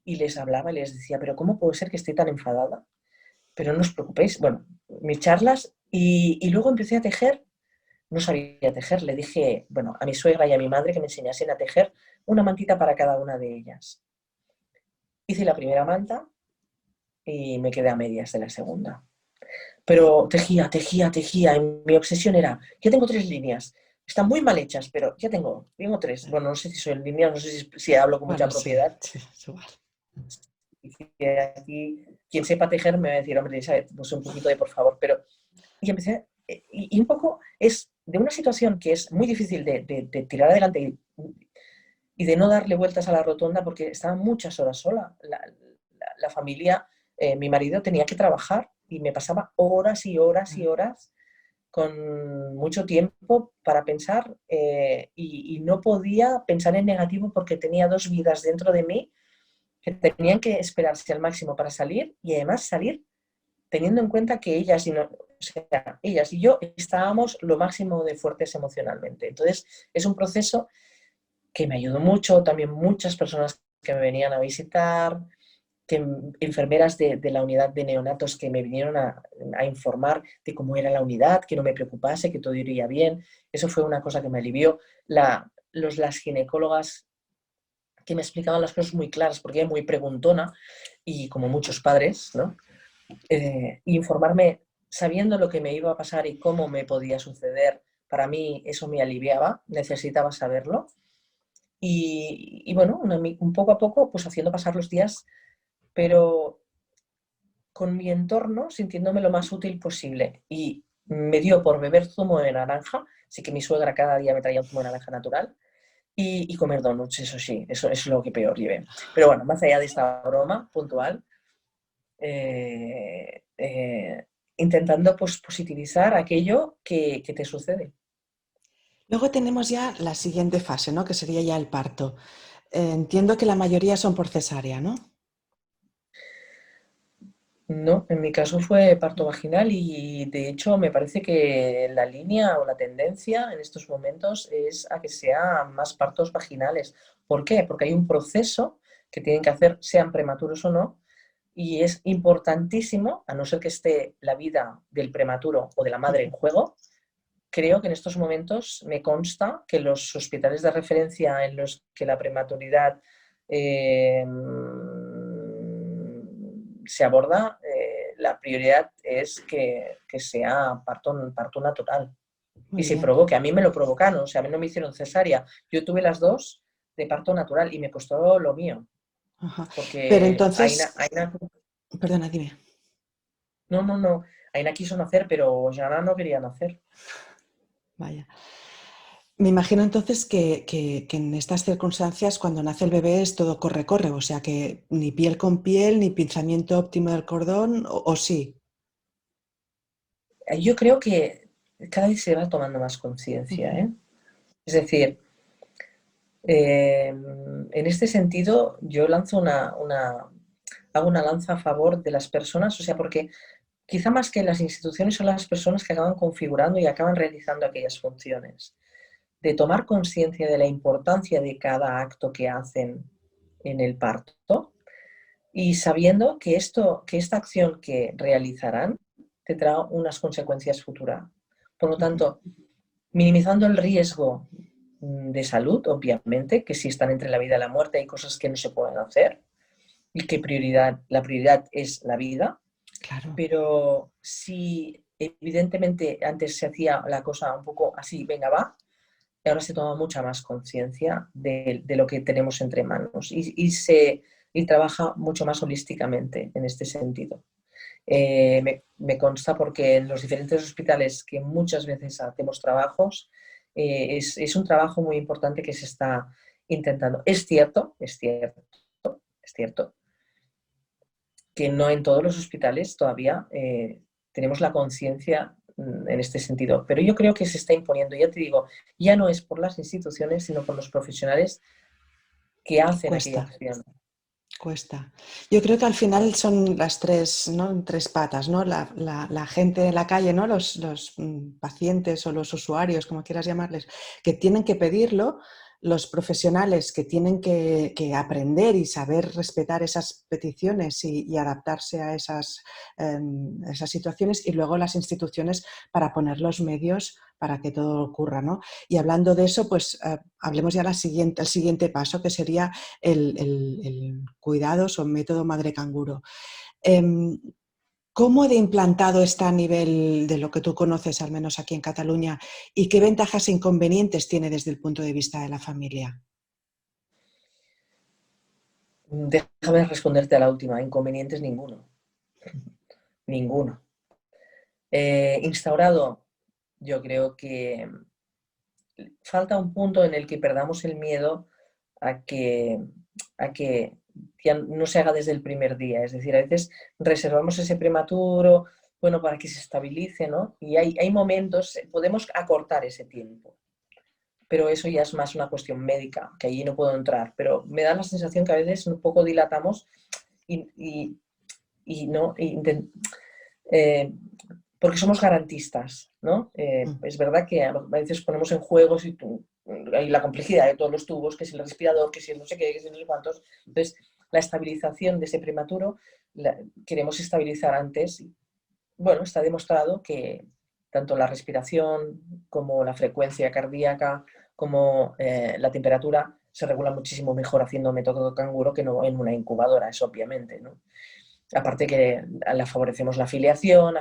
y les hablaba y les decía, pero ¿cómo puede ser que esté tan enfadada? Pero no os preocupéis. Bueno, mis charlas y luego empecé a tejer. No sabía tejer, le dije, bueno, a mi suegra y a mi madre que me enseñasen a tejer una mantita para cada una de ellas. Hice la primera manta y me quedé a medias de la segunda. Pero tejía. Y mi obsesión era, ya tengo 3 líneas. Están muy mal hechas, pero ya tengo 3. Bueno, no sé si soy en línea, no sé si hablo con mucha Bueno, sí, propiedad. sí, es igual. Y aquí, quien sepa tejer me va a decir, hombre, Elizabeth, pues un poquito de por favor. Pero, y empecé, y un poco es de una situación que es muy difícil de tirar adelante y de no darle vueltas a la rotonda porque estaba muchas horas sola. La familia, mi marido tenía que trabajar y me pasaba horas y horas y horas con mucho tiempo para pensar y no podía pensar en negativo porque tenía 2 vidas dentro de mí que tenían que esperarse al máximo para salir y además salir teniendo en cuenta que o sea, ellas y yo estábamos lo máximo de fuertes emocionalmente. Entonces, es un proceso que me ayudó mucho, también muchas personas que me venían a visitar, que enfermeras de la unidad de neonatos que me vinieron a informar de cómo era la unidad, que no me preocupase, que todo iría bien. Eso fue una cosa que me alivió. Las ginecólogas que me explicaban las cosas muy claras, porque era muy preguntona, y como muchos padres, ¿no? Informarme sabiendo lo que me iba a pasar y cómo me podía suceder, para mí eso me aliviaba, necesitaba saberlo. Y bueno, un poco a poco, pues haciendo pasar los días, pero con mi entorno sintiéndome lo más útil posible. Y me dio por beber zumo de naranja, sí que mi suegra cada día me traía un zumo de naranja natural, y comer donuts, eso sí, eso es lo que peor llevé. Pero bueno, más allá de esta broma puntual, eh, eh, intentando pues, positivizar aquello que te sucede. Luego tenemos ya la siguiente fase, ¿no? Que sería ya el parto. Entiendo que la mayoría son por cesárea, ¿no? No, en mi caso fue parto vaginal y de hecho me parece que la línea o la tendencia en estos momentos es a que sea más partos vaginales. ¿Por qué? Porque hay un proceso que tienen que hacer, sean prematuros o no, y es importantísimo, a no ser que esté la vida del prematuro o de la madre en juego. Creo que en estos momentos me consta que los hospitales de referencia en los que la prematuridad eh, se aborda, la prioridad es que sea parto natural. Y Muy se bien. provoque. A mí me lo provocaron, o sea, a mí no me hicieron cesárea. Yo tuve las dos de parto natural y me costó lo mío, Ajá. Pero porque entonces, Aina perdona, dime. No, no, no. Aina quiso nacer, pero Jana no quería nacer. Vaya. Me imagino entonces que en estas circunstancias, cuando nace el bebé, es todo corre-corre, o sea que ni piel con piel, ni pinzamiento óptimo del cordón, o sí. Yo creo que cada vez se va tomando más conciencia, Ujú. ¿eh? Es decir, en este sentido, yo hago una lanza a favor de las personas, o sea, porque quizá más que las instituciones son las personas que acaban configurando y acaban realizando aquellas funciones. De tomar conciencia de la importancia de cada acto que hacen en el parto y sabiendo que esta acción que realizarán tendrá unas consecuencias futuras. Por lo Ujú. tanto, minimizando el riesgo de salud, obviamente, que si están entre la vida y la muerte hay cosas que no se pueden hacer y que la prioridad es la vida, Claro. pero si evidentemente antes se hacía la cosa un poco así, venga, va, y ahora se toma mucha más conciencia de lo que tenemos entre manos y trabaja mucho más holísticamente en este sentido. Me consta porque en los diferentes hospitales que muchas veces hacemos trabajos, es un trabajo muy importante que se está intentando. Es cierto que no en todos los hospitales todavía tenemos la conciencia en este sentido, pero yo creo que se está imponiendo, ya te digo, ya no es por las instituciones, sino por los profesionales que hacen aquella Cuesta. acción. Cuesta. Yo creo que al final son las tres, ¿no? Tres patas, ¿no? La gente de la calle, ¿no? Los pacientes o los usuarios, como quieras llamarles, que tienen que pedirlo, los profesionales que tienen que aprender y saber respetar esas peticiones y adaptarse a esas situaciones, y luego las instituciones para poner los medios para que todo ocurra, ¿no? Y hablando de eso, pues hablemos ya el siguiente paso, que sería el cuidados o método madre canguro. Em, ¿Cómo de implantado está a nivel de lo que tú conoces, al menos aquí en Cataluña, y qué ventajas e inconvenientes tiene desde el punto de vista de la familia? Déjame responderte a la última. Inconvenientes ninguno. Ninguno. Instaurado, yo creo que falta un punto en el que perdamos el miedo a que, a que ya no se haga desde el primer día. Es decir, a veces reservamos ese prematuro, bueno, para que se estabilice, ¿no? Y hay momentos, podemos acortar ese tiempo, pero eso ya es más una cuestión médica, que allí no puedo entrar. Pero me da la sensación que a veces un poco dilatamos y, y, y no, eh, porque somos garantistas, ¿no? Mm. Es verdad que a veces ponemos en juego y la complejidad de todos los tubos, que si el respirador, que si el no sé qué, que si no sé cuántos. Entonces, la estabilización de ese prematuro queremos estabilizar antes. Bueno, está demostrado que tanto la respiración como la frecuencia cardíaca, como la temperatura, se regula muchísimo mejor haciendo método canguro que no en una incubadora, eso obviamente, ¿no? Aparte que la favorecemos la afiliación,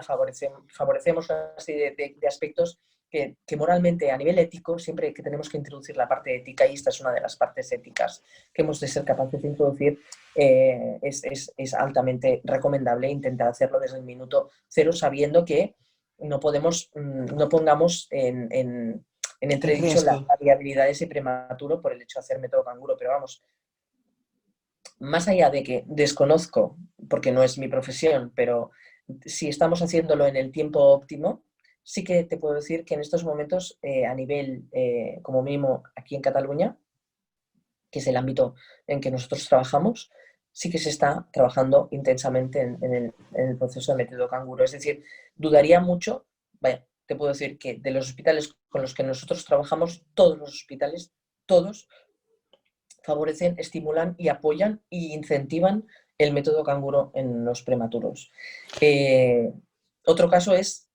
favorecemos una serie de aspectos que moralmente, a nivel ético, siempre que tenemos que introducir la parte ética, y esta es una de las partes éticas que hemos de ser capaces de introducir, es altamente recomendable intentar hacerlo desde el minuto cero, sabiendo que no pongamos en En entredicho riesgo. la viabilidad de ese prematuro por el hecho de hacer método canguro. Pero vamos, más allá de que desconozco, porque no es mi profesión, pero si estamos haciéndolo en el tiempo óptimo, sí que te puedo decir que en estos momentos, a nivel, como mínimo aquí en Cataluña, que es el ámbito en que nosotros trabajamos, sí que se está trabajando intensamente en el proceso de método canguro. Es decir, dudaría mucho, vaya, te puedo decir que de los hospitales con los que nosotros trabajamos, todos los hospitales, todos favorecen, estimulan y apoyan y incentivan el método canguro en los prematuros. Eh, Otro caso es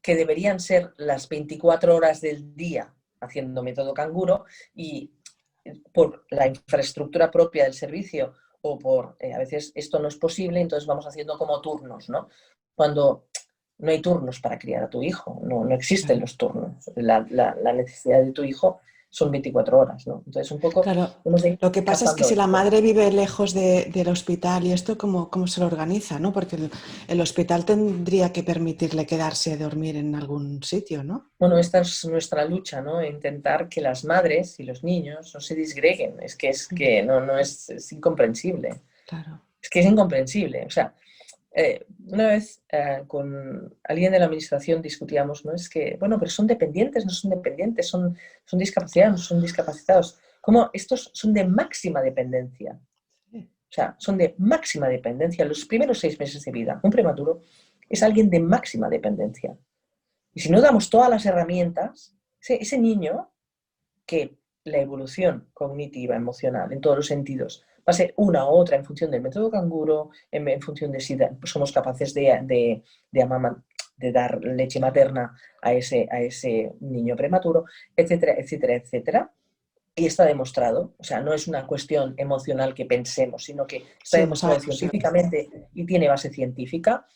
que deberían ser las 24 horas del día haciendo método canguro, y por la infraestructura propia del servicio o por a veces esto no es posible, entonces vamos haciendo como turnos, ¿no? Cuando no hay turnos para criar a tu hijo, no existen Claro. los turnos. La necesidad de tu hijo son 24 horas, ¿no? Entonces, un poco Claro, hemos de ir lo que pasa es que cazando si la esto. madre vive lejos del hospital y esto, ¿cómo se lo organiza, ¿no? Porque el hospital tendría que permitirle quedarse a dormir en algún sitio, ¿no? Bueno, esta es nuestra lucha, ¿no? Intentar que las madres y los niños no se disgreguen. Es que no es incomprensible. Claro. Es que es incomprensible. O sea, una vez con alguien de la administración discutíamos, ¿no? Es que, bueno, pero son dependientes, no son dependientes, son discapacitados, no son discapacitados. ¿Cómo? Estos son de máxima dependencia. Sí. O sea, son de máxima dependencia los primeros 6 meses de vida. Un prematuro es alguien de máxima dependencia. Y si no damos todas las herramientas, ese niño que la evolución cognitiva, emocional, en todos los sentidos, va a ser una u otra en función del método canguro, en función de si somos capaces de dar leche materna a ese niño prematuro, etcétera, etcétera, etcétera. Y está demostrado, o sea, no es una cuestión emocional que pensemos, sino que está Sí, lo demostrado sabemos. científicamente y tiene base científica.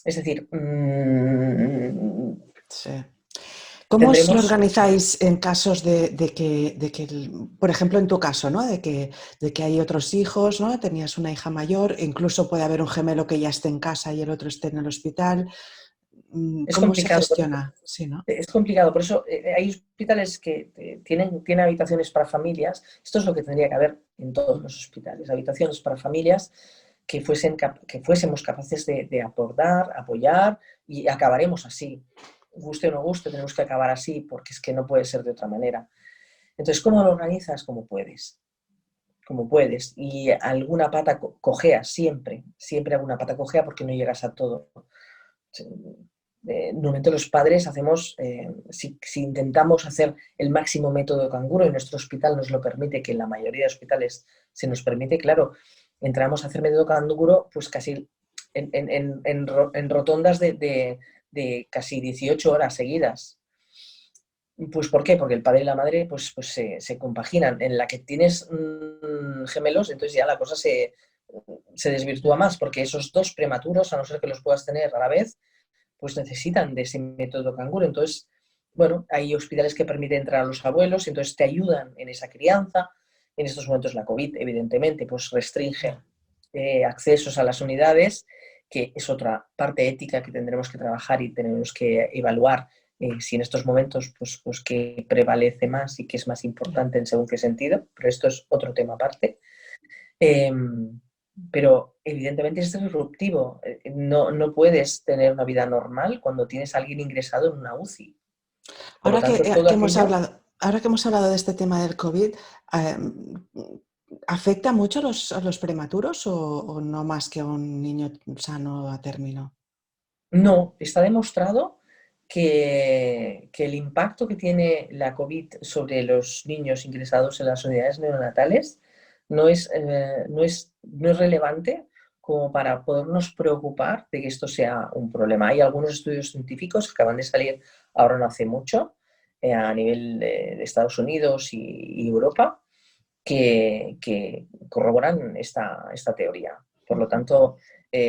Es decir, Sí. ¿Cómo os lo tendremos. organizáis en casos por ejemplo, en tu caso, ¿no? De que hay otros hijos, ¿no? Tenías una hija mayor, incluso puede haber un gemelo que ya esté en casa y el otro esté en el hospital. Es ¿Cómo se complicado, gestiona? Sí, ¿no? es complicado, por eso hay hospitales que tienen habitaciones para familias. Esto es lo que tendría que haber en todos los hospitales, habitaciones para familias que fuésemos capaces de abordar, apoyar y acabaremos así. Guste o no guste, tenemos que acabar así porque es que no puede ser de otra manera. Entonces, ¿cómo lo organizas? Como puedes. Como puedes. Y alguna pata cojea, siempre. Siempre alguna pata cojea porque no llegas a todo. Normalmente los padres hacemos, si intentamos hacer el máximo método canguro y nuestro hospital nos lo permite, que en la mayoría de hospitales se nos permite, claro, entramos a hacer método canguro pues casi en rotondas de casi 18 horas seguidas. Pues ¿por qué? Porque el padre y la madre pues se compaginan. En la que tienes gemelos, entonces ya la cosa se desvirtúa más, porque esos dos prematuros, a no ser que los puedas tener a la vez, pues necesitan de ese método canguro. Entonces, bueno, hay hospitales que permiten entrar a los abuelos, y entonces te ayudan en esa crianza. En estos momentos la COVID, evidentemente, pues restringe accesos a las unidades, que es otra parte ética que tendremos que trabajar y tenemos que evaluar si en estos momentos, pues qué prevalece más y qué es más importante en según qué sentido, pero esto es otro tema aparte. Eh, pero evidentemente es disruptivo. No puedes tener una vida normal cuando tienes a alguien ingresado en una UCI. Por lo Ahora que, tanto, todo que hemos aquello. hablado, ahora que hemos hablado de este tema del COVID, eh, ¿afecta mucho a los prematuros o no más que a un niño sano a término? No, está demostrado que el impacto que tiene la COVID sobre los niños ingresados en las unidades neonatales no es relevante como para podernos preocupar de que esto sea un problema. Hay algunos estudios científicos que acaban de salir ahora no hace mucho a nivel de Estados Unidos y Europa que corroboran esta teoría. Por lo tanto,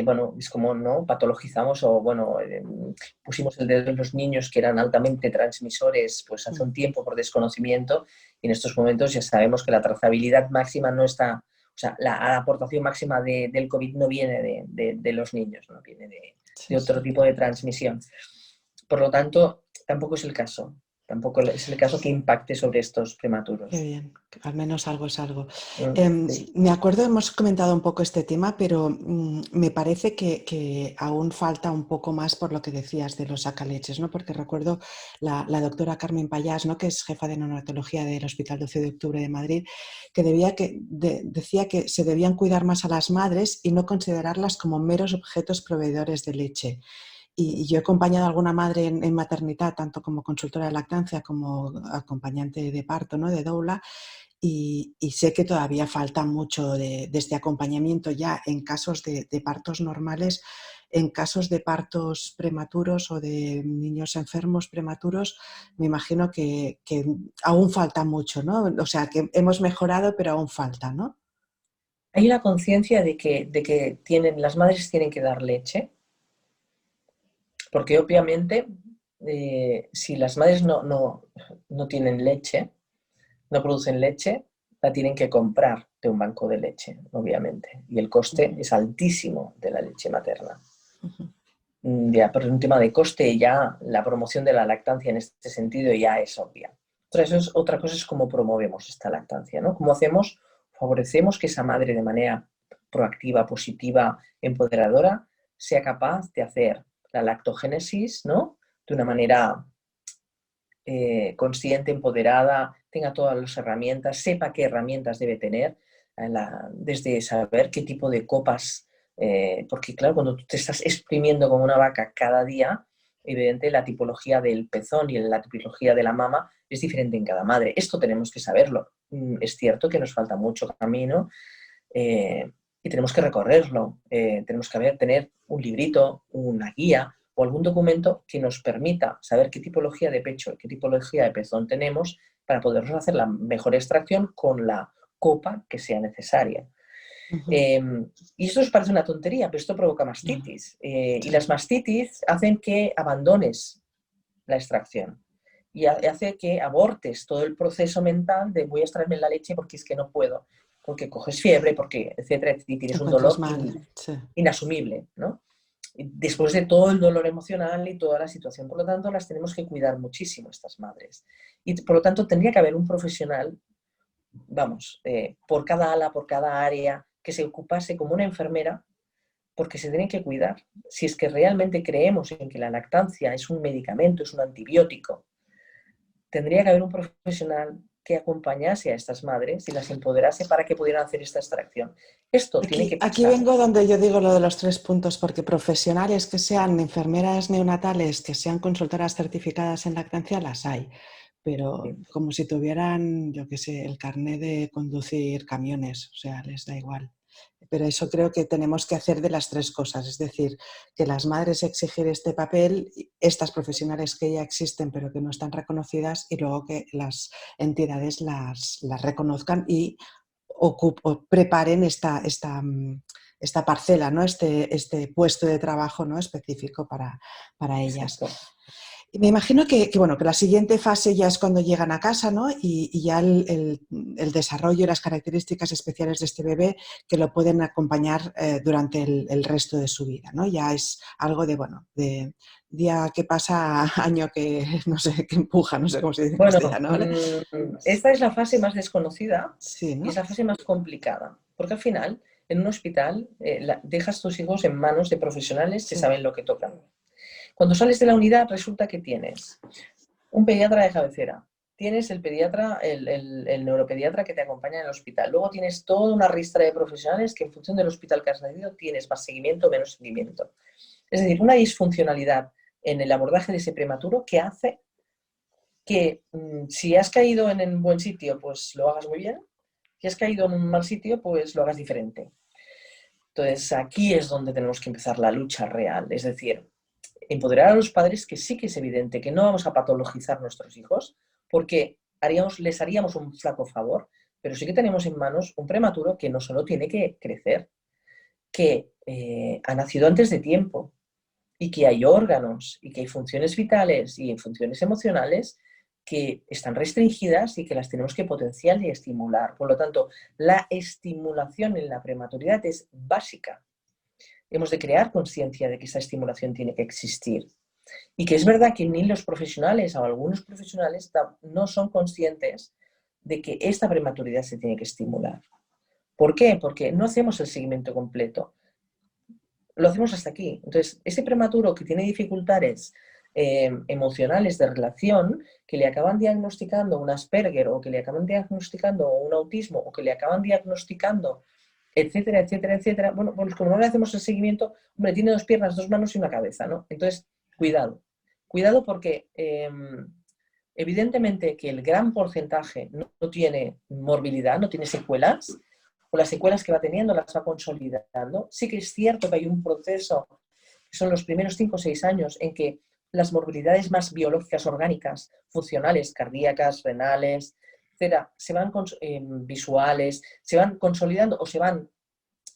bueno, es como no patologizamos o, bueno, pusimos el dedo en los niños que eran altamente transmisores pues hace un tiempo por desconocimiento, y en estos momentos ya sabemos que la trazabilidad máxima no está, o sea, la aportación máxima del COVID no viene de los niños, no viene de Sí, otro sí. tipo de transmisión. Por lo tanto, tampoco es el caso. Tampoco es el caso que impacte sobre estos Qué prematuros. bien, al menos algo es algo. Sí. Me acuerdo, hemos comentado un poco este tema, pero me parece que aún falta un poco más por lo que decías de los sacaleches, ¿no? Porque recuerdo la doctora Carmen Payás, ¿no? Que es jefa de neonatología del Hospital 12 de Octubre de Madrid, que decía que se debían cuidar más a las madres y no considerarlas como meros objetos proveedores de leche. Y yo he acompañado a alguna madre en maternidad, tanto como consultora de lactancia como acompañante de parto, ¿no? De doula, y sé que todavía falta mucho de este acompañamiento ya en casos de partos normales, en casos de partos prematuros o de niños enfermos prematuros, me imagino que aún falta mucho, ¿no? O sea, que hemos mejorado, pero aún falta, ¿no? Hay una conciencia de que las madres tienen que dar leche, porque obviamente si las madres no tienen leche, no producen leche, la tienen que comprar de un banco de leche, obviamente. Y el coste es altísimo de la leche materna. Ya, por un tema de coste, ya la promoción de la lactancia en este sentido ya es obvia. Otra cosa es cómo promovemos esta lactancia, ¿no? Cómo hacemos, favorecemos que esa madre de manera proactiva, positiva, empoderadora, sea capaz de hacer la lactogénesis, ¿no? De una manera consciente, empoderada, tenga todas las herramientas, sepa qué herramientas debe tener, desde saber qué tipo de copas, porque claro, cuando tú te estás exprimiendo como una vaca cada día, evidentemente la tipología del pezón y la tipología de la mama es diferente en cada madre. Esto tenemos que saberlo. Es cierto que nos falta mucho camino y tenemos que recorrerlo. Tenemos que tener un librito, una guía o algún documento que nos permita saber qué tipología de pecho y qué tipología de pezón tenemos para podernos hacer la mejor extracción con la copa que sea necesaria. Y esto os parece una tontería, pero esto provoca mastitis. Y las mastitis hacen que abandones la extracción y hace que abortes todo el proceso mental de voy a extraerme la leche porque es que no puedo, porque coges fiebre, porque etcétera, y Te tienes un encuentras dolor mal, sí. inasumible, ¿no? Después de todo el dolor emocional y toda la situación. Por lo tanto, las tenemos que cuidar muchísimo estas madres. Y por lo tanto, tendría que haber un profesional, vamos, por cada ala, por cada área, que se ocupase como una enfermera, porque se tienen que cuidar. Si es que realmente creemos en que la lactancia es un medicamento, es un antibiótico, tendría que haber un profesional que acompañase a estas madres y las empoderase para que pudieran hacer esta extracción. Esto tiene que Aquí pasar. vengo donde yo digo lo de los 3 puntos, porque profesionales que sean enfermeras neonatales, que sean consultoras certificadas en lactancia, las hay, pero como si tuvieran, yo qué sé, el carné de conducir camiones, o sea, les da igual. Pero eso creo que tenemos que hacer de las 3 cosas, es decir, que las madres exigir este papel, estas profesionales que ya existen pero que no están reconocidas, y luego que las entidades las reconozcan y preparen esta parcela, ¿no? Este puesto de trabajo, ¿no? Específico para ellas. Exacto. Y me imagino bueno, que la siguiente fase ya es cuando llegan a casa, ¿no? Y ya el desarrollo y las características especiales de este bebé que lo pueden acompañar durante el resto de su vida, ¿no? Ya es algo de, bueno, de día que pasa, año que, no sé, que empuja, no sé cómo se dice en Bueno, castellano, ¿vale? esta es la fase más desconocida Sí, y es ¿no? la fase más complicada, porque al final, en un hospital, dejas tus hijos en manos de profesionales que Sí. saben lo que tocan. Cuando sales de la unidad, resulta que tienes un pediatra de cabecera, tienes el pediatra, el neuropediatra que te acompaña en el hospital, luego tienes toda una ristra de profesionales que en función del hospital que has nacido tienes más seguimiento o menos seguimiento. Es decir, una disfuncionalidad en el abordaje de ese prematuro que hace que si has caído en un buen sitio, pues lo hagas muy bien. Si has caído en un mal sitio, pues lo hagas diferente. Entonces, aquí es donde tenemos que empezar la lucha real. Es decir, empoderar a los padres que sí que es evidente que no vamos a patologizar a nuestros hijos porque les haríamos un flaco favor, pero sí que tenemos en manos un prematuro que no solo tiene que crecer, que ha nacido antes de tiempo y que hay órganos y que hay funciones vitales y funciones emocionales que están restringidas y que las tenemos que potenciar y estimular. Por lo tanto, la estimulación en la prematuridad es básica. Hemos de crear conciencia de que esa estimulación tiene que existir. Y que es verdad que ni los profesionales o algunos profesionales no son conscientes de que esta prematuridad se tiene que estimular. ¿Por qué? Porque no hacemos el seguimiento completo. Lo hacemos hasta aquí. Entonces, ese prematuro que tiene dificultades emocionales de relación, que le acaban diagnosticando un Asperger o que le acaban diagnosticando un autismo o que le acaban diagnosticando, etcétera, etcétera, etcétera, bueno, pues como no le hacemos el seguimiento, hombre, tiene 2 piernas, 2 manos y una cabeza, ¿no? Entonces, cuidado. Cuidado porque evidentemente que el gran porcentaje no tiene morbilidad, no tiene secuelas, o las secuelas que va teniendo las va consolidando. Sí que es cierto que hay un proceso, que son los primeros 5 o 6 años, en que las morbilidades más biológicas, orgánicas, funcionales, cardíacas, renales, etcétera, se van visuales, se van consolidando o se van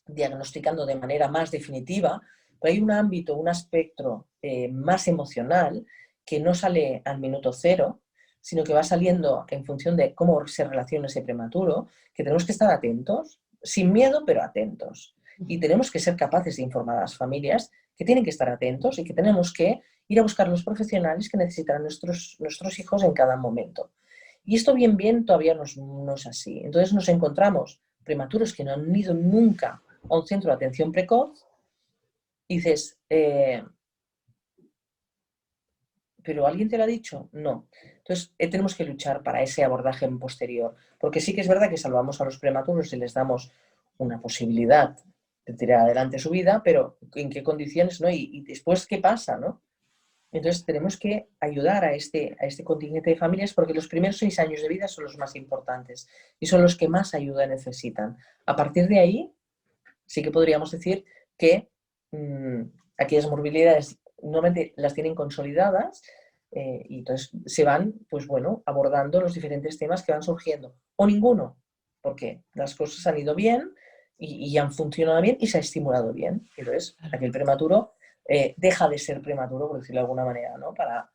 diagnosticando de manera más definitiva, pero hay un ámbito, un espectro más emocional que no sale al minuto cero, sino que va saliendo en función de cómo se relaciona ese prematuro, que tenemos que estar atentos, sin miedo, pero atentos. Y tenemos que ser capaces de informar a las familias que tienen que estar atentos y que tenemos que ir a buscar los profesionales que necesitan nuestros hijos en cada momento. Y esto bien todavía no es así. Entonces nos encontramos prematuros que no han ido nunca a un centro de atención precoz y dices, ¿pero alguien te lo ha dicho? No. Entonces tenemos que luchar para ese abordaje en posterior, porque sí que es verdad que salvamos a los prematuros y les damos una posibilidad de tirar adelante su vida, pero ¿en qué condiciones, no? Y después, ¿qué pasa, no? Entonces tenemos que ayudar a este contingente de familias porque los primeros 6 años de vida son los más importantes y son los que más ayuda necesitan. A partir de ahí, sí que podríamos decir que aquellas morbilidades normalmente las tienen consolidadas y entonces se van, pues bueno, abordando los diferentes temas que van surgiendo. O ninguno, porque las cosas han ido bien y han funcionado bien y se ha estimulado bien. Entonces, aquel prematuro deja de ser prematuro, por decirlo de alguna manera, ¿no? Para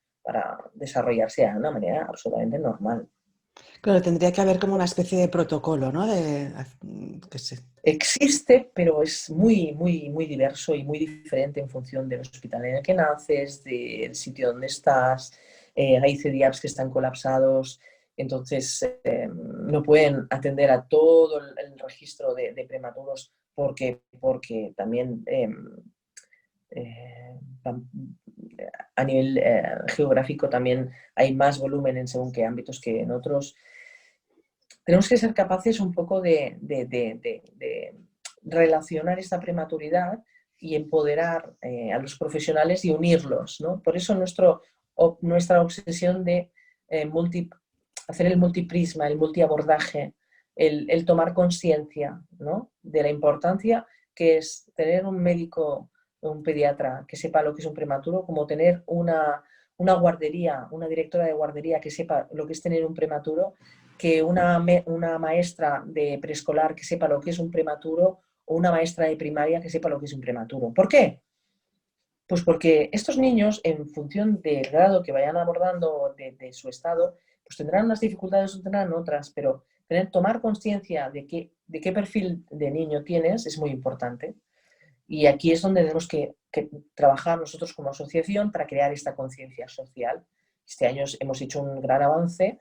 desarrollarse de una manera absolutamente normal. Claro, tendría que haber como una especie de protocolo, ¿no? Que sé. Existe, pero es muy diverso y muy diferente en función del hospital en el que naces, del sitio donde estás. Hay CDIAPs que están colapsados, entonces no pueden atender a todo el registro de prematuros porque también eh, a nivel geográfico también hay más volumen en según qué ámbitos que en otros. Tenemos que ser capaces un poco de relacionar esta prematuridad y empoderar a los profesionales y unirlos, ¿no? Por eso nuestra obsesión de hacer el multiprisma, el multiabordaje, el tomar conciencia, ¿no? De la importancia que es tener un médico, un pediatra que sepa lo que es un prematuro, como tener una guardería, una directora de guardería que sepa lo que es tener un prematuro, que una maestra de preescolar que sepa lo que es un prematuro o una maestra de primaria que sepa lo que es un prematuro. ¿Por qué? Pues porque estos niños, en función del grado que vayan abordando de su estado, pues tendrán unas dificultades o tendrán otras, pero tomar conciencia de qué perfil de niño tienes es muy importante. Y aquí es donde tenemos que trabajar nosotros como asociación para crear esta conciencia social. Este año hemos hecho un gran avance,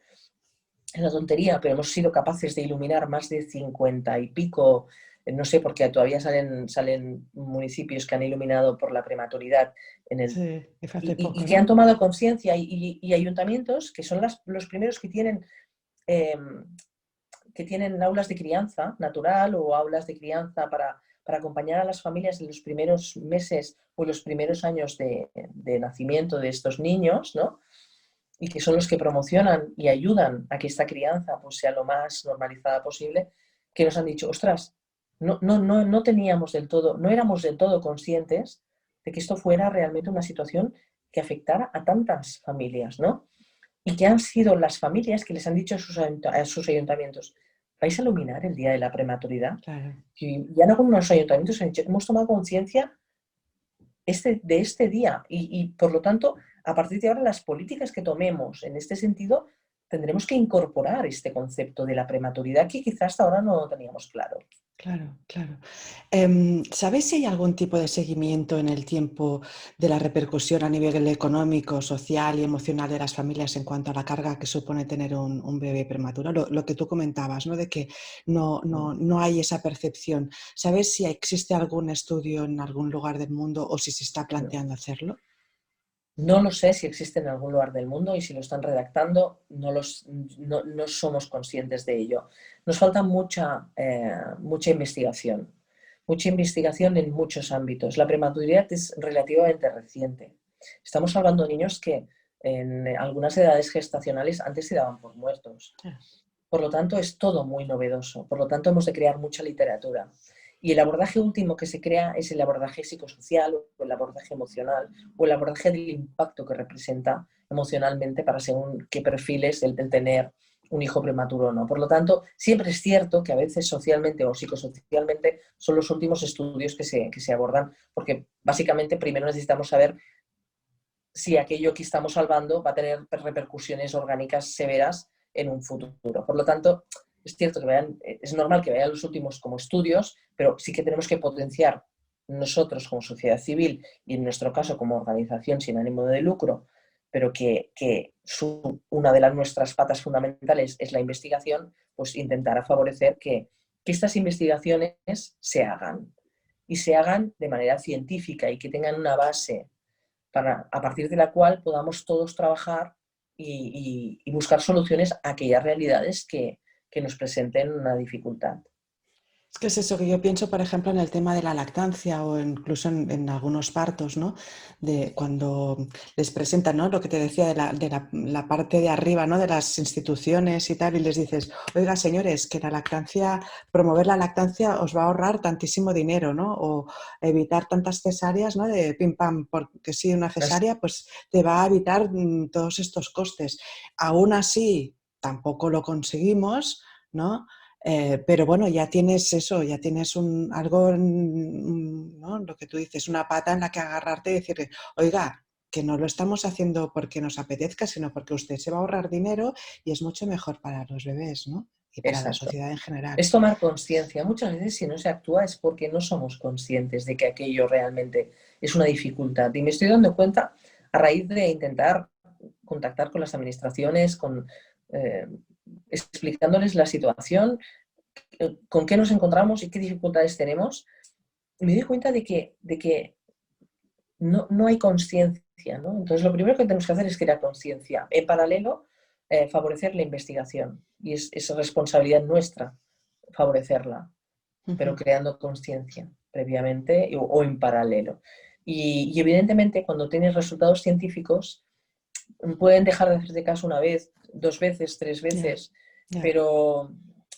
es una tontería, pero hemos sido capaces de iluminar más de 50 y pico, no sé, porque todavía salen municipios que han iluminado por la prematuridad Sí, y fue hace y poco, que ¿no? han tomado conciencia y ayuntamientos que son los primeros eh, que tienen aulas de crianza natural o aulas de crianza para acompañar a las familias en los primeros meses o los primeros años de nacimiento de estos niños, ¿no? Y que son los que promocionan y ayudan a que esta crianza pues, sea lo más normalizada posible, que nos han dicho, ostras, no teníamos del todo, no éramos del todo conscientes de que esto fuera realmente una situación que afectara a tantas familias, ¿no? Y que han sido las familias que les han dicho a sus ayuntamientos, ¿vais a iluminar el día de la prematuridad? Claro. Y ya no con los ayuntamientos han dicho, hemos tomado conciencia de este día y, por lo tanto, a partir de ahora las políticas que tomemos en este sentido tendremos que incorporar este concepto de la prematuridad que quizás hasta ahora no teníamos claro. Claro, claro. ¿Sabes si hay algún tipo de seguimiento en el tiempo de la repercusión a nivel económico, social y emocional de las familias en cuanto a la carga que supone tener un bebé prematuro? Lo que tú comentabas, ¿no? De que no hay esa percepción. ¿Sabes si existe algún estudio en algún lugar del mundo o si se está No. planteando hacerlo? No lo sé si existe en algún lugar del mundo y si lo están redactando, no somos conscientes de ello. Nos falta mucha investigación en muchos ámbitos. La prematuridad es relativamente reciente. Estamos hablando de niños que en algunas edades gestacionales antes se daban por muertos. Por lo tanto, es todo muy novedoso. Por lo tanto, hemos de crear mucha literatura. Y el abordaje último que se crea es el abordaje psicosocial o el abordaje emocional o el abordaje del impacto que representa emocionalmente para según qué perfiles el tener un hijo prematuro o no. Por lo tanto, siempre es cierto que a veces socialmente o psicosocialmente son los últimos estudios que se abordan, porque básicamente primero necesitamos saber si aquello que estamos salvando va a tener repercusiones orgánicas severas en un futuro. Por lo tanto, es cierto que es normal que vayan los últimos como estudios, pero sí que tenemos que potenciar nosotros como sociedad civil y en nuestro caso como organización sin ánimo de lucro, pero que una de nuestras patas fundamentales es la investigación, pues intentar favorecer que estas investigaciones se hagan y se hagan de manera científica y que tengan una base a partir de la cual podamos todos trabajar y buscar soluciones a aquellas realidades que nos presenten una dificultad. Es que es eso que yo pienso, por ejemplo, en el tema de la lactancia o incluso en algunos partos, ¿no? De cuando les presentan, ¿no? Lo que te decía la parte de arriba, ¿no? De las instituciones y tal, y les dices, oiga, señores, que la lactancia, promover la lactancia os va a ahorrar tantísimo dinero, ¿no? O evitar tantas cesáreas, ¿no? De pim pam, porque si una cesárea, pues te va a evitar todos estos costes. Aún así, tampoco lo conseguimos, ¿no? Pero bueno, ya tienes eso, ya tienes algo, ¿no? Lo que tú dices, una pata en la que agarrarte y decirle, oiga, que no lo estamos haciendo porque nos apetezca, sino porque usted se va a ahorrar dinero y es mucho mejor para los bebés, ¿no? Y para la Exacto. sociedad en general. Es tomar conciencia. Muchas veces si no se actúa es porque no somos conscientes de que aquello realmente es una dificultad. Y me estoy dando cuenta a raíz de intentar contactar con las administraciones, eh, explicándoles la situación, con qué nos encontramos y qué dificultades tenemos. Y me doy cuenta de que no hay conciencia, ¿no? Entonces, lo primero que tenemos que hacer es crear conciencia. En paralelo, favorecer la investigación. Y es responsabilidad nuestra favorecerla, pero creando conciencia previamente o en paralelo. Y evidentemente, cuando tienes resultados científicos, pueden dejar de hacerte caso una vez, dos veces, tres veces, pero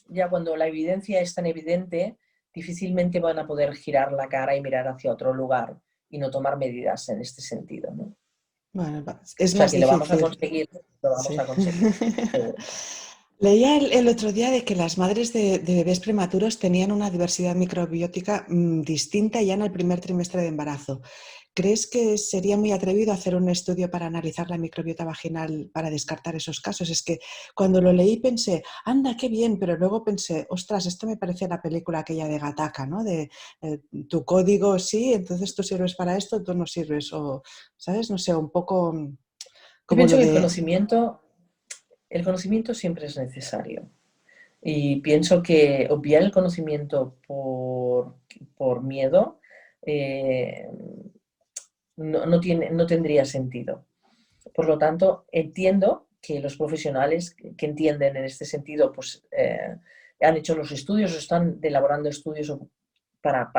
ya cuando la evidencia es tan evidente, difícilmente van a poder girar la cara y mirar hacia otro lugar y no tomar medidas en este sentido, ¿no? Bueno, O es sea, más que lo vamos a difícil. conseguir, lo vamos Sí. a conseguir, seguro. Leía el otro día de que las madres de bebés prematuros tenían una diversidad microbiótica distinta ya en el primer trimestre de embarazo. ¿Crees que sería muy atrevido hacer un estudio para analizar la microbiota vaginal para descartar esos casos? Es que cuando lo leí pensé, anda, qué bien, pero luego pensé, ostras, esto me parece la película aquella de Gattaca, ¿no? De tu código sí, entonces tú sirves para esto, tú no sirves, o, ¿sabes? No sé, un poco Yo como pienso lo que de... el conocimiento siempre es necesario. Y pienso que obviar el conocimiento por miedo eh, no tendría sentido. Por lo tanto, entiendo que los profesionales que entienden en este sentido pues, han hecho los estudios o están elaborando estudios para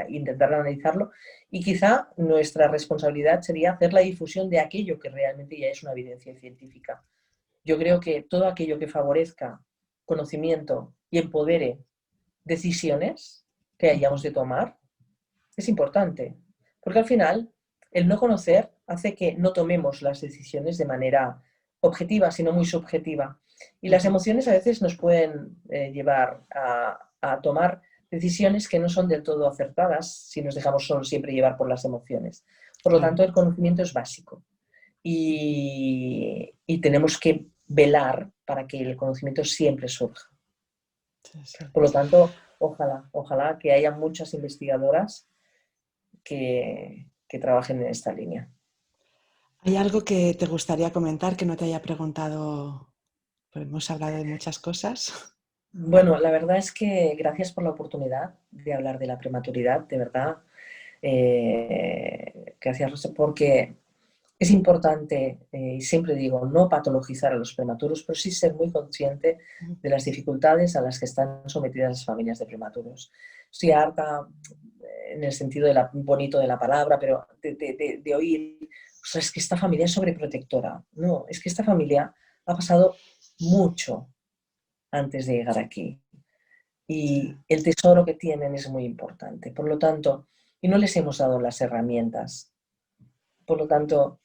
intentar analizarlo y quizá nuestra responsabilidad sería hacer la difusión de aquello que realmente ya es una evidencia científica. Yo creo que todo aquello que favorezca conocimiento y empodere decisiones que hayamos de tomar es importante, porque al final el no conocer hace que no tomemos las decisiones de manera objetiva, sino muy subjetiva. Y las emociones a veces nos pueden llevar a tomar decisiones que no son del todo acertadas si nos dejamos solo siempre llevar por las emociones. Por lo Claro. tanto, el conocimiento es básico y tenemos que velar para que el conocimiento siempre surja. Sí, sí. Por lo tanto, ojalá que haya muchas investigadoras que trabajen en esta línea. ¿Hay algo que te gustaría comentar que no te haya preguntado? Pues hemos hablado de muchas cosas. Bueno, la verdad es que gracias por la oportunidad de hablar de la prematuridad, de verdad. Gracias porque es importante, y siempre digo, no patologizar a los prematuros, pero sí ser muy consciente de las dificultades a las que están sometidas las familias de prematuros. Estoy harta, en el sentido bonito de la palabra, pero de oír, o sea, es que esta familia es sobreprotectora. No, es que esta familia ha pasado mucho antes de llegar aquí. Y el tesoro que tienen es muy importante. Por lo tanto, y no les hemos dado las herramientas. Por lo tanto,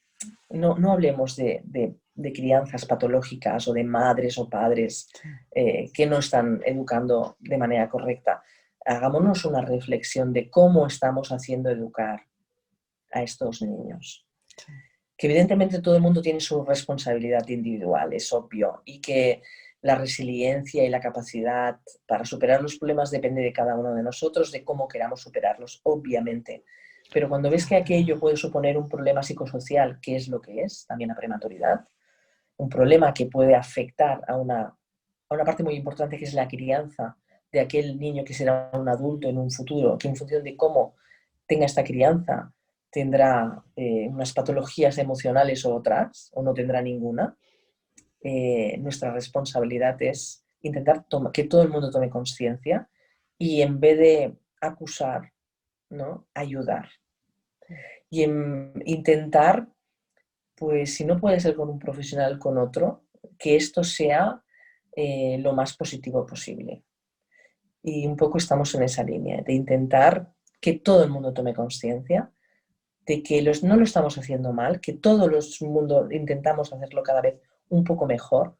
no hablemos de crianzas patológicas o de madres o padres que no están educando de manera correcta. Hagámonos una reflexión de cómo estamos haciendo educar a estos niños. que evidentemente todo el mundo tiene su responsabilidad individual, es obvio, y que la resiliencia y la capacidad para superar los problemas depende de cada uno de nosotros, de cómo queramos superarlos, obviamente. Pero cuando ves que aquello puede suponer un problema psicosocial, que es lo que es, también la prematuridad, un problema que puede afectar a una parte muy importante que es la crianza de aquel niño que será un adulto en un futuro, que en función de cómo tenga esta crianza tendrá unas patologías emocionales o otras, o no tendrá ninguna. Nuestra responsabilidad es intentar que todo el mundo tome conciencia y en vez de acusar, ¿no? Ayudar. Y intentar, pues si no puede ser con un profesional, con otro, que esto sea lo más positivo posible. Y un poco estamos en esa línea, de intentar que todo el mundo tome conciencia de que no lo estamos haciendo mal, que todo el mundo intentamos hacerlo cada vez un poco mejor,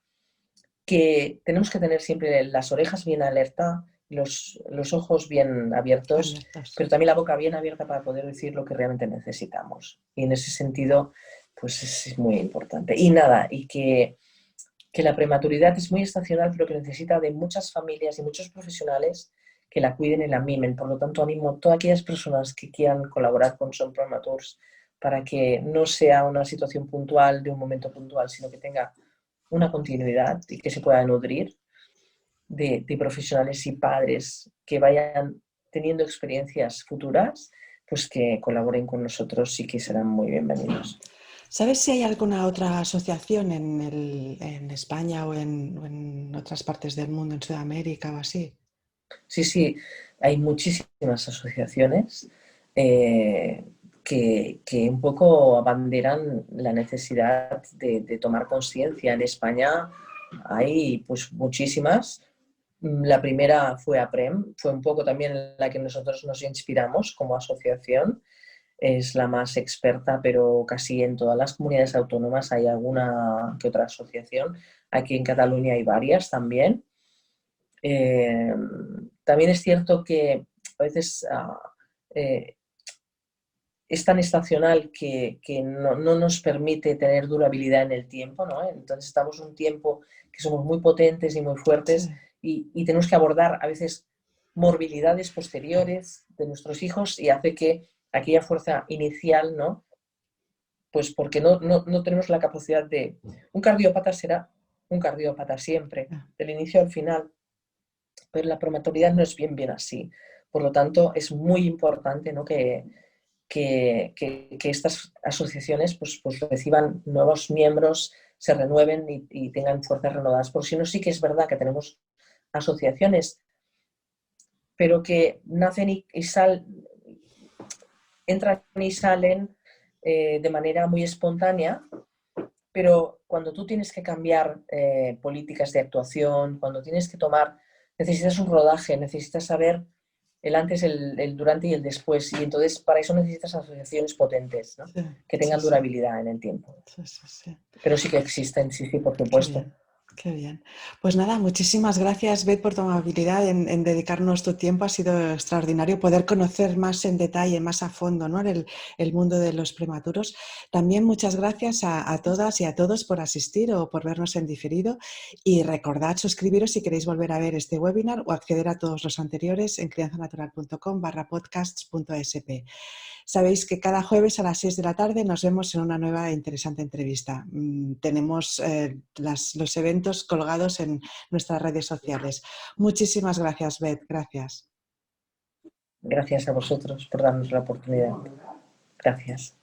que tenemos que tener siempre las orejas bien alerta, los ojos bien abiertos, pero también la boca bien abierta para poder decir lo que realmente necesitamos. Y en ese sentido, pues es muy importante. Y nada, y que la prematuridad es muy estacional, pero que necesita de muchas familias y muchos profesionales que la cuiden y la mimen. Por lo tanto, animo a todas aquellas personas que quieran colaborar con Som Prematurs para que no sea una situación puntual de un momento puntual, sino que tenga una continuidad y que se pueda nutrir de profesionales y padres que vayan teniendo experiencias futuras, pues que colaboren con nosotros y que serán muy bienvenidos. ¿Sabes si hay alguna otra asociación en España o en otras partes del mundo, en Sudamérica o así? Sí, hay muchísimas asociaciones que un poco abanderan la necesidad de tomar conciencia. En España hay pues muchísimas. La primera fue APREM, fue un poco también en la que nosotros nos inspiramos como asociación. Es la más experta, pero casi en todas las comunidades autónomas hay alguna que otra asociación. Aquí en Cataluña hay varias también. También es cierto que a veces es tan estacional que no nos permite tener durabilidad en el tiempo, ¿no? Entonces estamos un tiempo que somos muy potentes y muy fuertes y tenemos que abordar a veces morbilidades posteriores de nuestros hijos y hace que aquella fuerza inicial, ¿no? Pues porque no tenemos la capacidad de... Un cardiópata será un cardiópata siempre, del inicio al final, pero la prematuridad no es bien así. Por lo tanto, es muy importante, ¿no? que estas asociaciones pues reciban nuevos miembros, se renueven y tengan fuerzas renovadas. Por si no, sí que es verdad que tenemos asociaciones, pero que nacen entran y salen de manera muy espontánea, pero cuando tú tienes que cambiar políticas de actuación, cuando tienes que necesitas un rodaje, necesitas saber el antes, el durante y el después. Y entonces para eso necesitas asociaciones potentes, ¿no? Que tengan durabilidad en el tiempo. Sí. Pero sí que existen, sí, por supuesto. Qué bien. Pues nada, muchísimas gracias, Beth, por tu amabilidad en dedicarnos tu tiempo. Ha sido extraordinario poder conocer más en detalle, más a fondo, ¿no? el mundo de los prematuros. También muchas gracias a todas y a todos por asistir o por vernos en diferido. Y recordad suscribiros si queréis volver a ver este webinar o acceder a todos los anteriores en crianzanatural.com/podcasts.sp. Sabéis que cada jueves a las 6 de la tarde nos vemos en una nueva e interesante entrevista. Tenemos los eventos colgados en nuestras redes sociales. Muchísimas gracias, Beth. Gracias. Gracias a vosotros por darnos la oportunidad. Gracias.